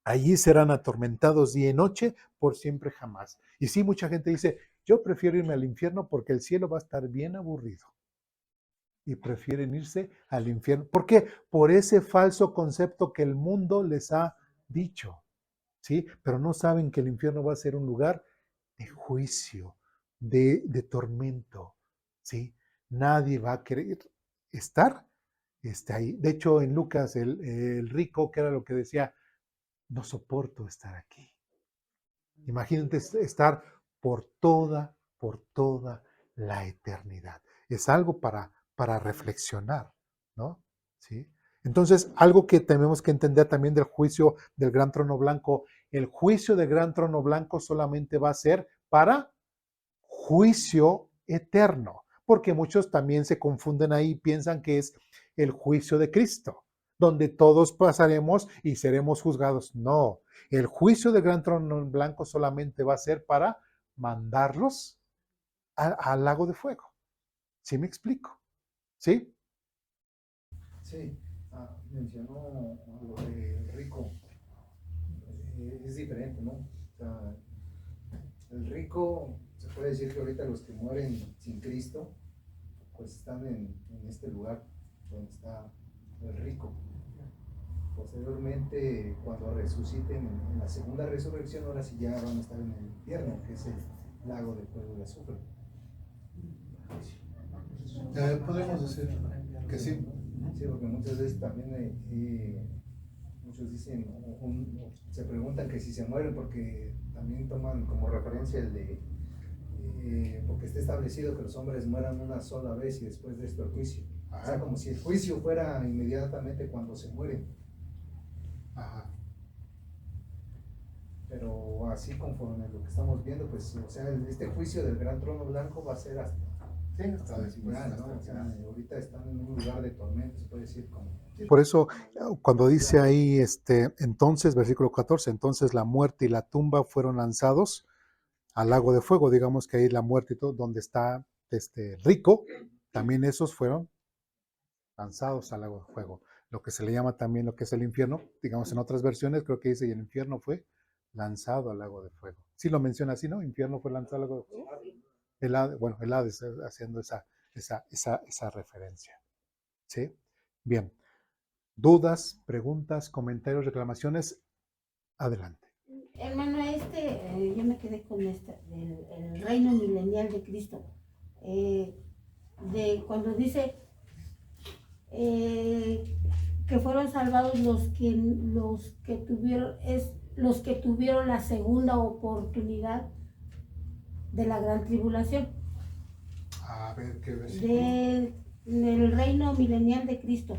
allí serán atormentados día y noche por siempre jamás. Y sí, mucha gente dice, yo prefiero irme al infierno porque el cielo va a estar bien aburrido. Y prefieren irse al infierno. ¿Por qué? Por ese falso concepto que el mundo les ha dicho, ¿sí? Pero no saben que el infierno va a ser un lugar de juicio, de tormento, ¿sí? Nadie va a querer estar ahí. De hecho, en Lucas, el rico, que era lo que decía, no soporto estar aquí. Imagínate estar por toda la eternidad. Es algo para reflexionar, ¿no? ¿Sí? Entonces, algo que tenemos que entender también del juicio del gran trono blanco, el juicio del gran trono blanco solamente va a ser para juicio eterno, porque muchos también se confunden ahí y piensan que es el juicio de Cristo, donde todos pasaremos y seremos juzgados. No, el juicio del gran trono blanco solamente va a ser para mandarlos al lago de fuego. ¿Sí me explico? ¿Sí? Sí, mencionó lo de rico. Es diferente, ¿no? O sea, el rico, se puede decir que ahorita los que mueren sin Cristo, pues están en este lugar donde está el rico. Posteriormente, cuando resuciten en la segunda resurrección, ahora sí ya van a estar en el infierno, que es el lago de fuego y azufre. Podemos decir que sí. Sí, porque muchas veces también muchos dicen, se preguntan que si se mueren, porque también toman como referencia el de, porque está establecido que los hombres mueran una sola vez y después de esto el juicio. O sea, como si el juicio fuera inmediatamente cuando se mueren. Ajá. Pero así conforme lo que estamos viendo, pues, o sea, este juicio del gran trono blanco va a ser hasta el final, ¿no? O sea, ahorita están en un lugar de tormento, se puede decir como... Por eso, cuando dice ahí, entonces, versículo 14, entonces la muerte y la tumba fueron lanzados al lago de fuego. Digamos que ahí la muerte y todo, donde está rico, también esos fueron lanzados al lago de fuego. Lo que se le llama también lo que es el infierno, digamos en otras versiones creo que dice, y el infierno fue lanzado al lago de fuego. Sí lo menciona así, ¿no? Infierno fue lanzado al lago de fuego. El Hades haciendo esa referencia. ¿Sí? Bien. ¿Dudas, preguntas, comentarios, reclamaciones? Adelante. Hermano, yo me quedé con el reino milenial de Cristo. De cuando dice que fueron salvados los que tuvieron la segunda oportunidad de la gran tribulación. A ver qué versículo. Del reino milenial de Cristo.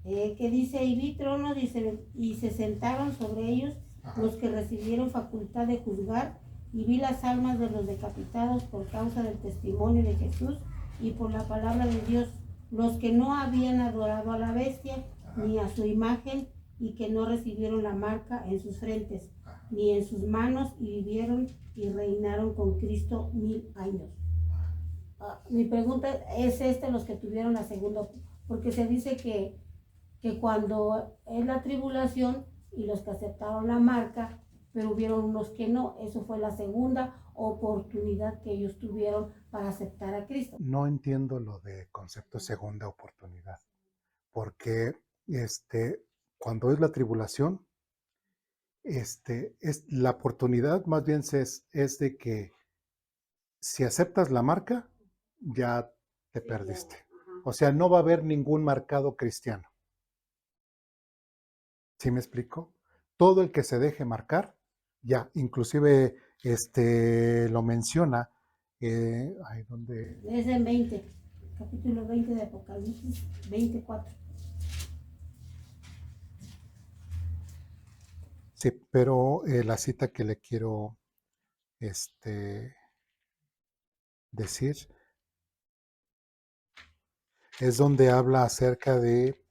Que dice, y vi tronos y se sentaron sobre ellos. Ajá. Los que recibieron facultad de juzgar, y vi las almas de los decapitados por causa del testimonio de Jesús y por la palabra de Dios, los que no habían adorado a la bestia, ajá, ni a su imagen, y que no recibieron la marca en sus frentes, ajá, ni en sus manos, y vivieron y reinaron con Cristo 1000 años. Mi pregunta es los que tuvieron la segunda, porque se dice que cuando es la tribulación y los que aceptaron la marca, pero hubieron unos que no, eso fue la segunda oportunidad que ellos tuvieron para aceptar a Cristo. No entiendo lo de concepto segunda oportunidad, porque cuando es la tribulación, es la oportunidad más bien es de que si aceptas la marca, ya te perdiste. O sea, no va a haber ningún marcado cristiano. ¿Sí me explico? Todo el que se deje marcar, ya, inclusive lo menciona, ¿dónde? Es en 20, capítulo 20 de Apocalipsis, 24. Sí, pero la cita que le quiero decir es donde habla acerca de,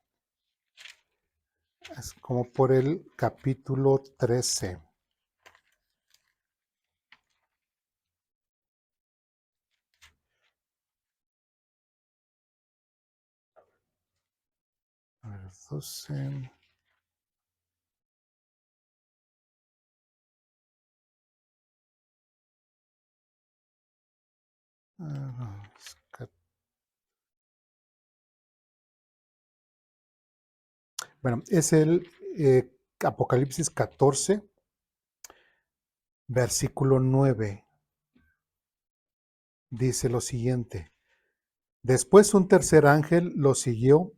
es como por el capítulo 13. A ver, 12. Bueno, es el Apocalipsis 14, versículo 9. Dice lo siguiente: después un tercer ángel lo siguió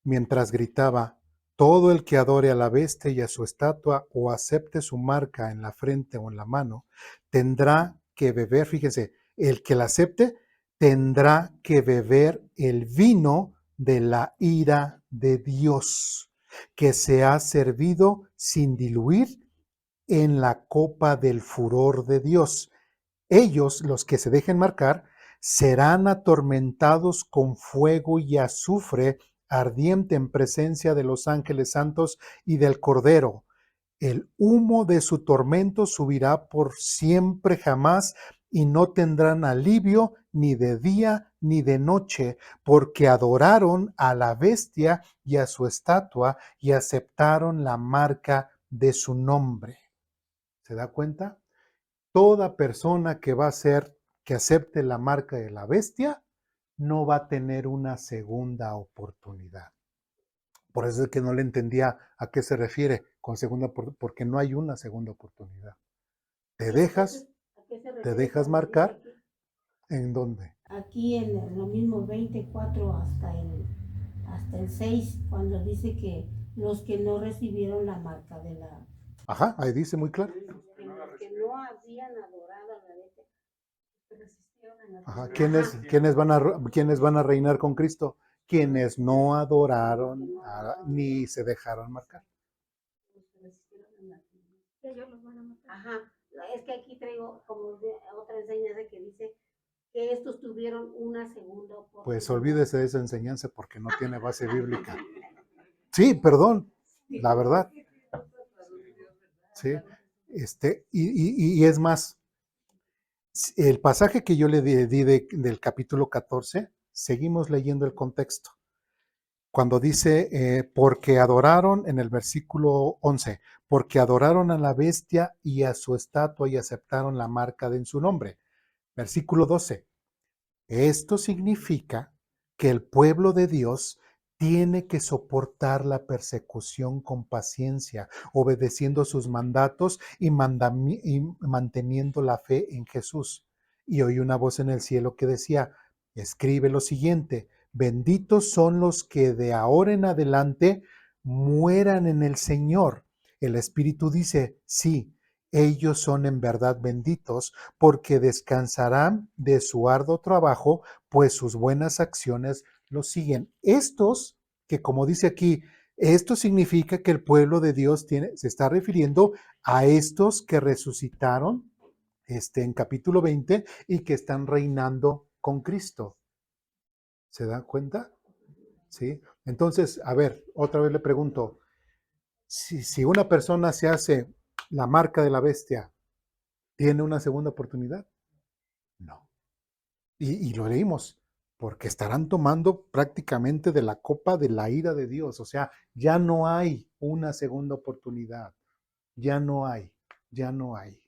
mientras gritaba: todo el que adore a la bestia y a su estatua o acepte su marca en la frente o en la mano, tendrá que beber, fíjense, el que la acepte tendrá que beber el vino de la ira de Dios, que se ha servido sin diluir en la copa del furor de Dios. Ellos, los que se dejen marcar, serán atormentados con fuego y azufre ardiente en presencia de los ángeles santos y del Cordero. El humo de su tormento subirá por siempre jamás, y no tendrán alivio ni de día ni de noche, porque adoraron a la bestia y a su estatua y aceptaron la marca de su nombre. ¿Se da cuenta? Toda persona que acepte la marca de la bestia, no va a tener una segunda oportunidad. Por eso es que no le entendía a qué se refiere con segunda, porque no hay una segunda oportunidad. Te dejas marcar. ¿En dónde? Aquí en lo mismo 24 hasta el 6, cuando dice que los que no recibieron la marca de la... Ajá, ahí dice muy claro. Que los que no habían adorado a la bestia, que resistieron en la... Ajá. ¿Quiénes van a reinar con Cristo? Quienes no adoraron ni se dejaron marcar. Ellos los van a matar. Ajá, es que aquí traigo como otra enseñanza que dice que estos tuvieron una segunda oportunidad. Pues olvídese de esa enseñanza porque no tiene base bíblica. Sí, perdón, la verdad. Sí, y es más, el pasaje que yo le di del capítulo 14, seguimos leyendo el contexto. Cuando dice, porque adoraron, en el versículo 11, porque adoraron a la bestia y a su estatua y aceptaron la marca en su nombre. Versículo 12, esto significa que el pueblo de Dios tiene que soportar la persecución con paciencia, obedeciendo sus mandatos y manteniendo la fe en Jesús. Y oí una voz en el cielo que decía, escribe lo siguiente, benditos son los que de ahora en adelante mueran en el Señor. El Espíritu dice, sí, ellos son en verdad benditos porque descansarán de su arduo trabajo, pues sus buenas acciones los siguen. Estos, que como dice aquí, esto significa que el pueblo de Dios se está refiriendo a estos que resucitaron en capítulo 20 y que están reinando con Cristo. ¿Se dan cuenta? ¿Sí? Entonces, a ver, otra vez le pregunto, si una persona se hace la marca de la bestia, ¿tiene una segunda oportunidad? No. Y lo leímos, porque estarán tomando prácticamente de la copa de la ira de Dios. O sea, ya no hay una segunda oportunidad. Ya no hay, ya no hay.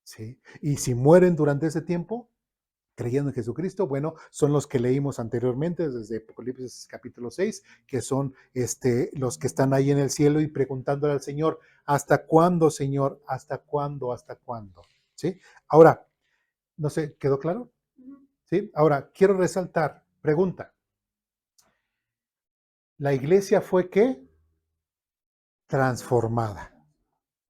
¿Sí? Y si mueren durante ese tiempo, creyendo en Jesucristo, bueno, son los que leímos anteriormente desde Apocalipsis capítulo 6, que son los que están ahí en el cielo y preguntándole al Señor, ¿hasta cuándo, Señor? ¿Hasta cuándo? ¿Hasta cuándo? ¿Sí? Ahora, no sé, ¿quedó claro? ¿Sí? Ahora, quiero resaltar, pregunta, ¿la iglesia fue qué? Transformada.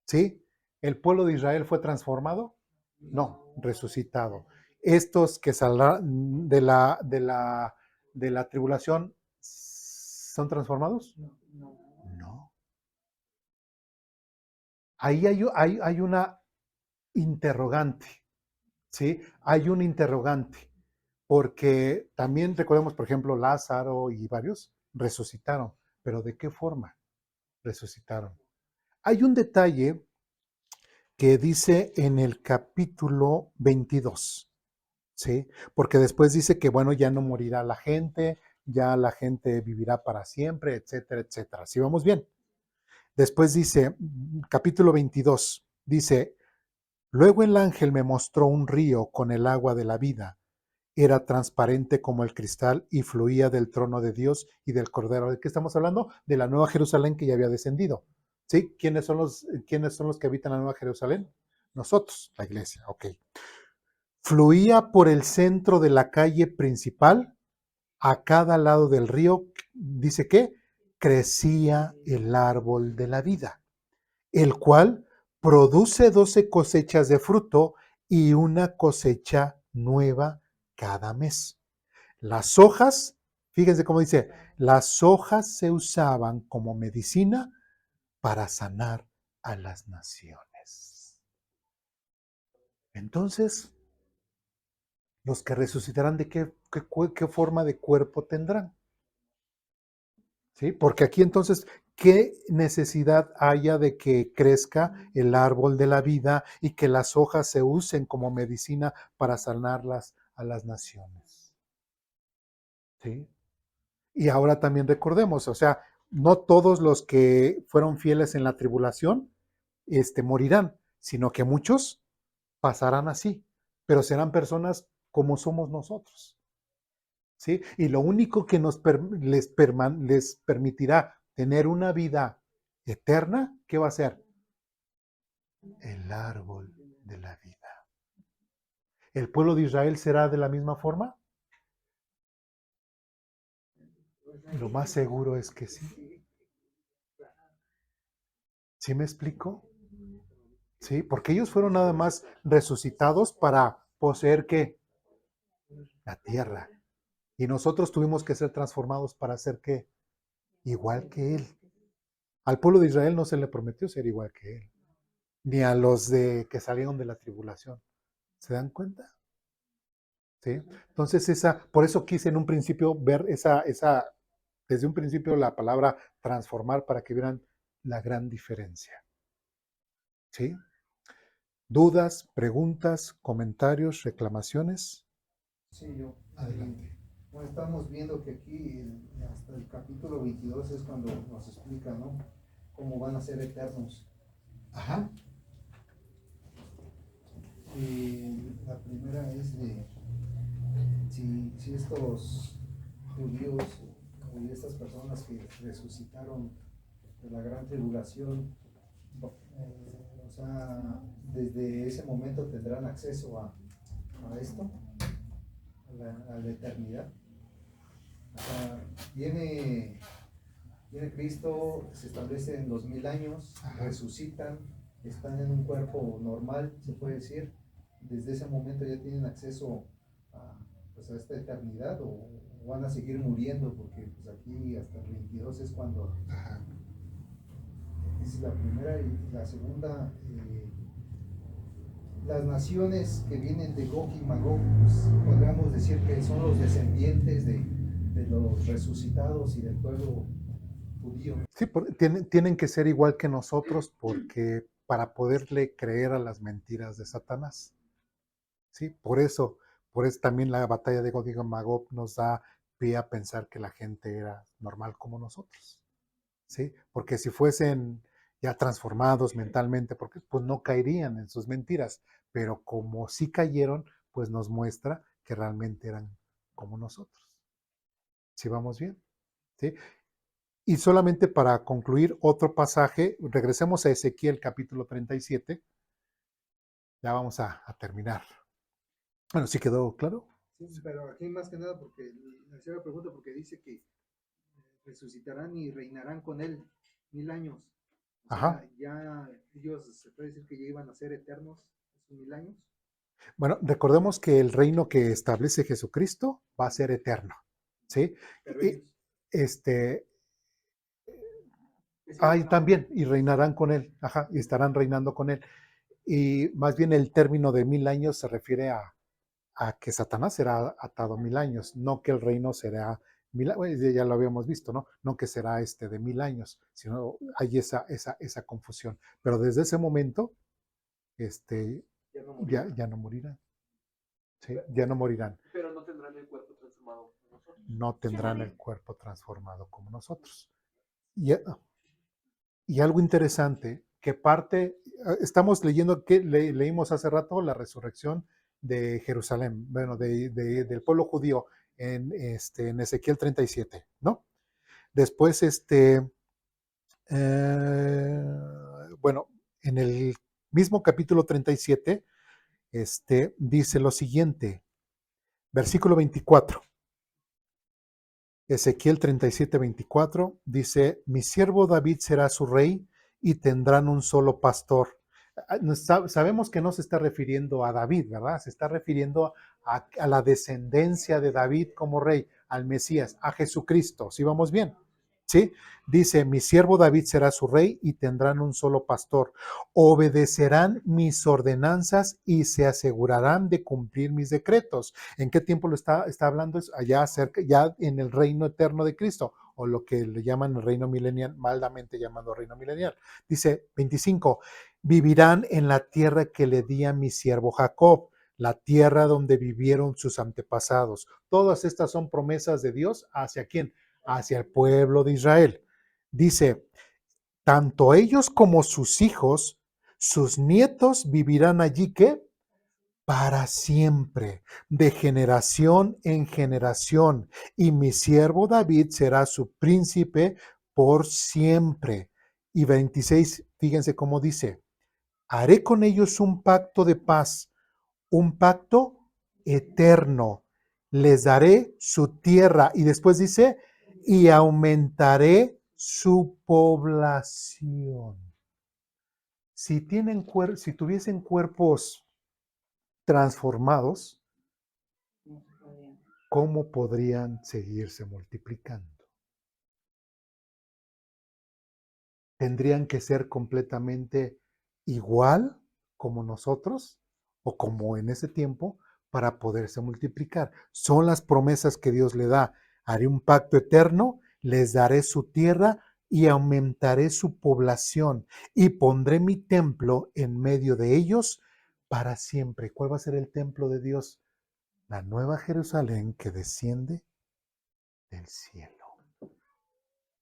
¿Sí? ¿El pueblo de Israel fue transformado? No, resucitado. Estos que saldrán de la tribulación, ¿son transformados? No. Ahí hay una interrogante, ¿sí? Hay un interrogante, porque también recordemos, por ejemplo, Lázaro y varios resucitaron, pero ¿de qué forma resucitaron? Hay un detalle que dice en el capítulo 22, ¿sí? Porque después dice que, bueno, ya no morirá la gente, ya la gente vivirá para siempre, etcétera, etcétera. ¿Sí vamos bien? Después dice, capítulo 22, dice, luego el ángel me mostró un río con el agua de la vida. Era transparente como el cristal y fluía del trono de Dios y del Cordero. ¿De qué estamos hablando? De la Nueva Jerusalén que ya había descendido. ¿Sí? ¿Quiénes son los que habitan la Nueva Jerusalén? Nosotros, la iglesia, ok. Fluía por el centro de la calle principal, a cada lado del río, dice que crecía el árbol de la vida, el cual produce 12 cosechas de fruto y una cosecha nueva cada mes. Las hojas, fíjense cómo dice, las hojas se usaban como medicina para sanar a las naciones. Entonces, los que resucitarán, ¿de qué forma de cuerpo tendrán? ¿Sí? Porque aquí entonces, ¿qué necesidad haya de que crezca el árbol de la vida y que las hojas se usen como medicina para sanarlas a las naciones? ¿Sí? Y ahora también recordemos, o sea, no todos los que fueron fieles en la tribulación, morirán, sino que muchos pasarán así, pero serán personas como somos nosotros. ¿Sí? Y lo único que les permitirá tener una vida eterna, ¿qué va a ser? El árbol de la vida. ¿El pueblo de Israel será de la misma forma? Lo más seguro es que sí. ¿Sí me explico? Sí, porque ellos fueron nada más resucitados para poseer ¿qué? La tierra. Y nosotros tuvimos que ser transformados para ser ¿qué? Igual que Él. Al pueblo de Israel no se le prometió ser igual que Él, ni a los que salieron de la tribulación. ¿Se dan cuenta? ¿Sí? Entonces, por eso quise en un principio ver desde un principio la palabra transformar para que vieran la gran diferencia. ¿Sí? ¿Dudas, preguntas, comentarios, reclamaciones? Sí, yo. Adelante. Bueno, estamos viendo que aquí hasta el capítulo 22 es cuando nos explica, ¿no? Cómo van a ser eternos. Ajá. La primera es de si estos judíos y estas personas que resucitaron de la gran tribulación, o sea, desde ese momento tendrán acceso a esto, a la eternidad. O sea, viene Cristo, se establece en 2000 años, resucitan, están en un cuerpo normal, se puede decir. Desde ese momento ya tienen acceso pues a esta eternidad o van a seguir muriendo, porque pues aquí hasta el 22 es cuando. Ajá. Esa es la primera. Y la segunda, las naciones que vienen de Gog y Magog, pues podríamos decir que son los descendientes de los resucitados y del pueblo judío. Sí, tienen que ser igual que nosotros porque para poderle creer a las mentiras de Satanás. ¿Sí? Por eso también la batalla de Gog y Magog nos da pie a pensar que la gente era normal como nosotros. ¿Sí? Porque si fuesen ya transformados mentalmente, porque pues no caerían en sus mentiras, pero como sí cayeron, pues nos muestra que realmente eran como nosotros. ¿Sí vamos bien? ¿Sí? Y solamente para concluir otro pasaje, regresemos a Ezequiel capítulo 37. Ya vamos a terminar. Bueno, ¿sí quedó claro? Sí, pero aquí más que nada porque le hacía la pregunta porque dice que resucitarán y reinarán con él 1000 años. O Ajá. sea, ya ellos se puede decir que ya iban a ser eternos esos 1000 años. Bueno, recordemos que el reino que establece Jesucristo va a ser eterno. ¿Sí? Pero Y, ellos. también, y reinarán con él. Ajá, y estarán reinando con él. Y más bien el término de 1000 años se refiere a que Satanás será atado 1000 años, no que el reino será ya lo habíamos visto, ¿no? No que será de 1000 años, sino hay esa confusión. Pero desde ese momento, ya no morirán. ¿Sí? Ya no morirán. Pero no tendrán el cuerpo transformado como nosotros. No tendrán el cuerpo transformado como nosotros. Y algo interesante, que estamos leyendo, que leímos hace rato la resurrección de Jerusalén, bueno, del pueblo judío en Ezequiel 37, ¿no? Después, bueno, en el mismo capítulo 37, dice lo siguiente, versículo 24. Ezequiel 37, 24 dice, mi siervo David será su rey y tendrán un solo pastor. Sabemos que no se está refiriendo a David, ¿verdad? Se está refiriendo a la descendencia de David como rey, al Mesías, a Jesucristo. ¿Sí vamos bien? ¿Sí? Dice, mi siervo David será su rey y tendrán un solo pastor. Obedecerán mis ordenanzas y se asegurarán de cumplir mis decretos. ¿En qué tiempo lo está hablando? Allá cerca, ya en el reino eterno de Cristo. o lo que le llaman el reino milenial, maldamente llamando reino milenial. Dice 25, vivirán en la tierra que le di a mi siervo Jacob, la tierra donde vivieron sus antepasados. Todas estas son promesas de Dios. ¿Hacia quién? Hacia el pueblo de Israel. Dice, tanto ellos como sus hijos, sus nietos vivirán allí, ¿qué? Para siempre, de generación en generación, y mi siervo David será su príncipe por siempre. Y 26, fíjense cómo dice, haré con ellos un pacto de paz, un pacto eterno. Les daré su tierra. Y después dice, y aumentaré su población. Si tuviesen cuerpos transformados, ¿cómo podrían seguirse multiplicando? ¿Tendrían que ser completamente igual como nosotros o como en ese tiempo para poderse multiplicar? Son las promesas que Dios le da. Haré un pacto eterno, les daré su tierra y aumentaré su población y pondré mi templo en medio de ellos para siempre. ¿Cuál va a ser el templo de Dios? La nueva Jerusalén que desciende del cielo.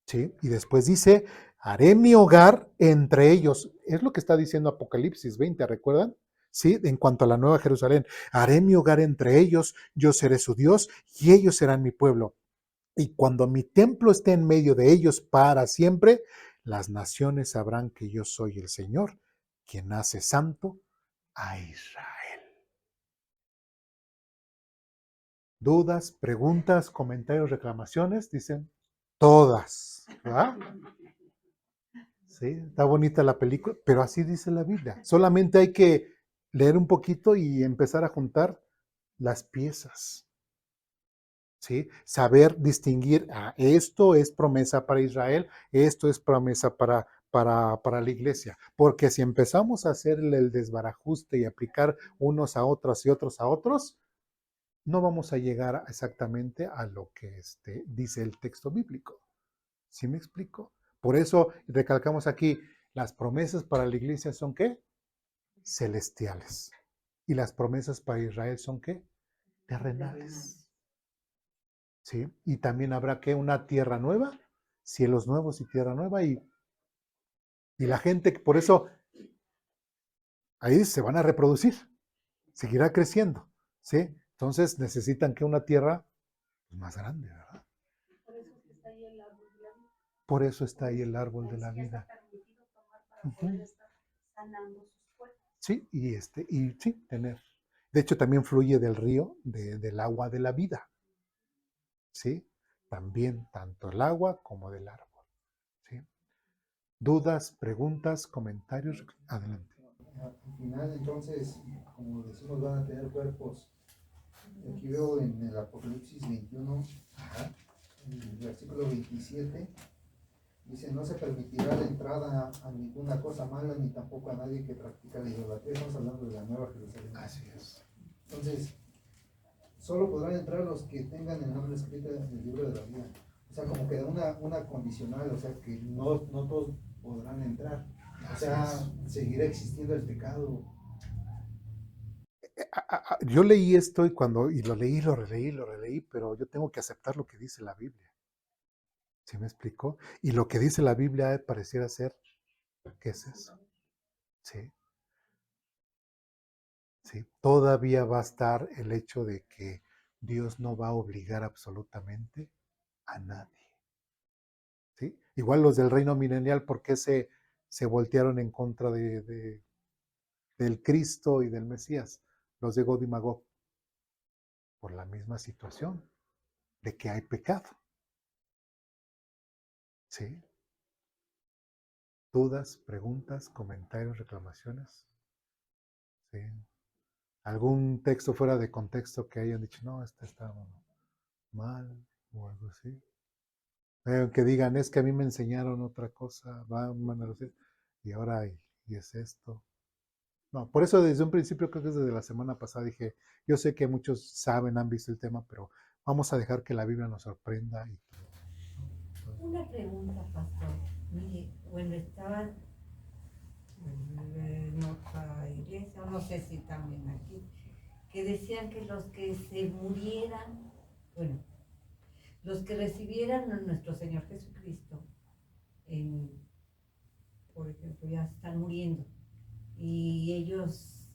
¿Sí? Y después dice, haré mi hogar entre ellos. Es lo que está diciendo Apocalipsis 20, ¿recuerdan? ¿Sí? En cuanto a la nueva Jerusalén, haré mi hogar entre ellos, yo seré su Dios y ellos serán mi pueblo. Y cuando mi templo esté en medio de ellos para siempre, las naciones sabrán que yo soy el Señor, quien hace santo a Israel. Dudas, preguntas, comentarios, reclamaciones, dicen todas, ¿verdad? Sí, está bonita la película, pero así dice la Biblia. Solamente hay que leer un poquito y empezar a juntar las piezas. ¿Sí? Saber distinguir, esto es promesa para Israel, esto es promesa para la iglesia. Porque si empezamos a hacer el desbarajuste y aplicar unos a otros y otros a otros, no vamos a llegar exactamente a lo que dice el texto bíblico. ¿Sí me explico? Por eso recalcamos aquí, las promesas para la iglesia son ¿qué? Celestiales. Y las promesas para Israel son ¿qué? Terrenales. ¿Sí? Y también habrá que una tierra nueva, cielos nuevos y tierra nueva. Y la gente, por eso, ahí se van a reproducir, seguirá creciendo. ¿Sí? Entonces necesitan que una tierra más grande, ¿verdad? Por eso está ahí el árbol de la vida. Uh-huh. Sí, y sí, tener. De hecho, también fluye del río, del agua de la vida. ¿Sí? También, tanto el agua como del árbol. ¿Sí? Dudas, preguntas, comentarios. Adelante. Al final, entonces, como decimos, van a tener cuerpos. Aquí veo en el Apocalipsis 21, en el versículo 27, dice, no se permitirá la entrada a ninguna cosa mala, ni tampoco a nadie que practica la idolatría. Estamos hablando de la Nueva Jerusalén. Así es. Entonces, solo podrán entrar los que tengan el nombre escrito en el libro de la vida. O sea, como que una condicional, o sea, que no todos podrán entrar. O sea, seguirá existiendo el pecado. Yo leí esto y lo leí, lo releí, pero yo tengo que aceptar lo que dice la Biblia. ¿Sí me explicó? Y lo que dice la Biblia pareciera ser, ¿qué es eso? Sí. Sí. Todavía va a estar el hecho de que Dios no va a obligar absolutamente a nadie. ¿Sí? Igual los del reino milenial, ¿por qué se voltearon en contra del Cristo y del Mesías? Los de Gog y Magog. Por la misma situación de que hay pecado. ¿Sí? ¿Dudas, preguntas, comentarios, reclamaciones? ¿Sí? ¿Algún texto fuera de contexto que hayan dicho, no, este está mal o algo así? Que digan, es que a mí me enseñaron otra cosa, y ahora y es esto. No, por eso desde un principio, creo que desde la semana pasada dije, yo sé que muchos saben, han visto el tema, pero vamos a dejar que la Biblia nos sorprenda. Una pregunta, pastor. Mire, bueno, estaba en otra iglesia, no sé si también aquí, que decían que los que se murieran, bueno, los que recibieran a nuestro Señor Jesucristo, por ejemplo, ya están muriendo y ellos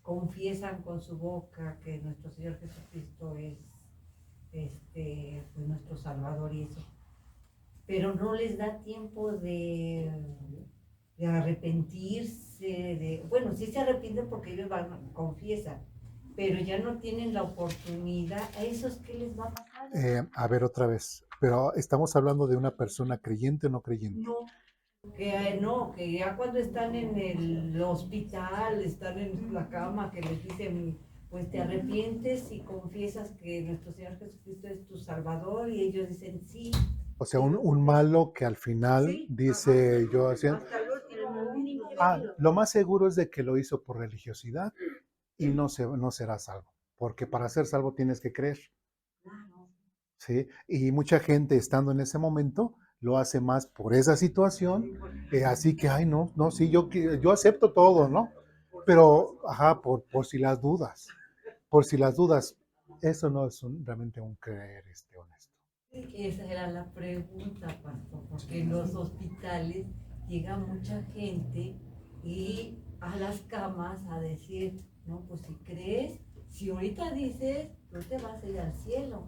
confiesan con su boca que nuestro Señor Jesucristo es pues nuestro Salvador y eso, pero no les da tiempo de arrepentirse, bueno, sí se arrepienten porque ellos confiesan, pero ya no tienen la oportunidad. ¿A esos qué les va a pasar? A ver otra vez, pero estamos hablando de una persona creyente o no creyente. No, que ya cuando están en el hospital, están en la cama, que les dicen, pues te arrepientes y confiesas que nuestro Señor Jesucristo es tu Salvador, y ellos dicen sí. O sea, un malo que al final Sí, dice ajá, yo hacía, hasta el último. lo más seguro es de que lo hizo por religiosidad y no será salvo, porque para ser salvo tienes que creer, Claro. ¿sí? Y mucha gente estando en ese momento lo hace más por esa situación, así que, ay, no, no, sí, yo acepto todo, ¿no? Pero, ajá, por si las dudas, eso no es realmente un creer honesto. Esa era la pregunta, pastor, porque en los hospitales llega mucha gente y a las camas a decir, no, pues si crees, si ahorita dices, tú te vas a ir al cielo.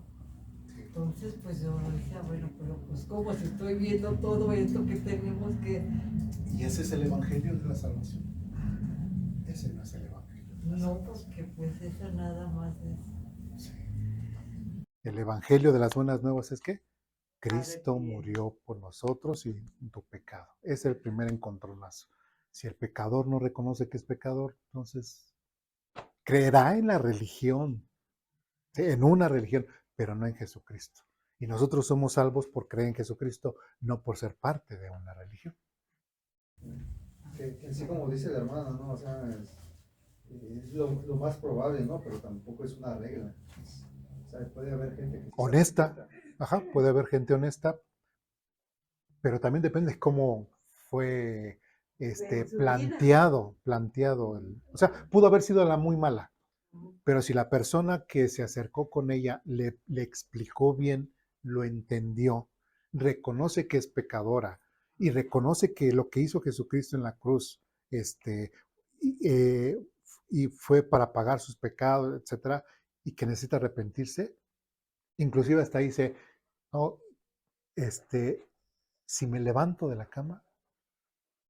Entonces, pues yo decía, bueno, pero pues como si estoy viendo todo esto que tenemos que... Y ese es el evangelio de la salvación. Ese no es el evangelio. No, porque pues eso nada más es... Sí. El evangelio de las buenas nuevas es que Cristo murió por nosotros y tu pecado. Es el primer encontronazo. Si el pecador no reconoce que es pecador, entonces creerá en la religión, ¿sí? En una religión, pero no en Jesucristo. Y nosotros somos salvos por creer en Jesucristo, no por ser parte de una religión. Que así como dice la hermana, ¿no? O sea, es lo más probable, ¿no? Pero tampoco es una regla. O sea, puede haber gente que sí se Honesta, arrepienta. ajá, puede haber gente honesta, pero también depende de cómo fue planteado. O sea, pudo haber sido la muy mala, pero si la persona que se acercó con ella le explicó bien, lo entendió, reconoce que es pecadora y reconoce que lo que hizo Jesucristo en la cruz, y, eh, y fue para pagar sus pecados, etcétera, y que necesita arrepentirse, inclusive hasta dice, no, si me levanto de la cama,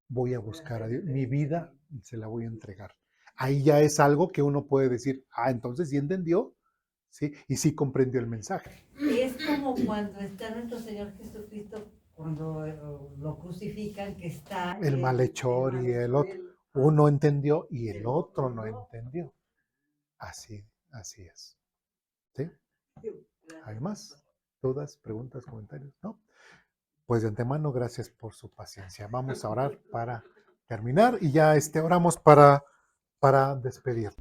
voy a buscar a Dios, mi vida se la voy a entregar. Ahí ya es algo que uno puede decir, entonces sí entendió, ¿sí? Y sí comprendió el mensaje. Es como cuando está nuestro Señor Jesucristo, cuando lo crucifican, que está El malhechor y el otro. Uno entendió y el otro no entendió. Así es. ¿Sí? ¿Hay más? ¿Dudas, preguntas, comentarios? ¿No? Pues de antemano, gracias por su paciencia. Vamos a orar para terminar y ya oramos para despedir.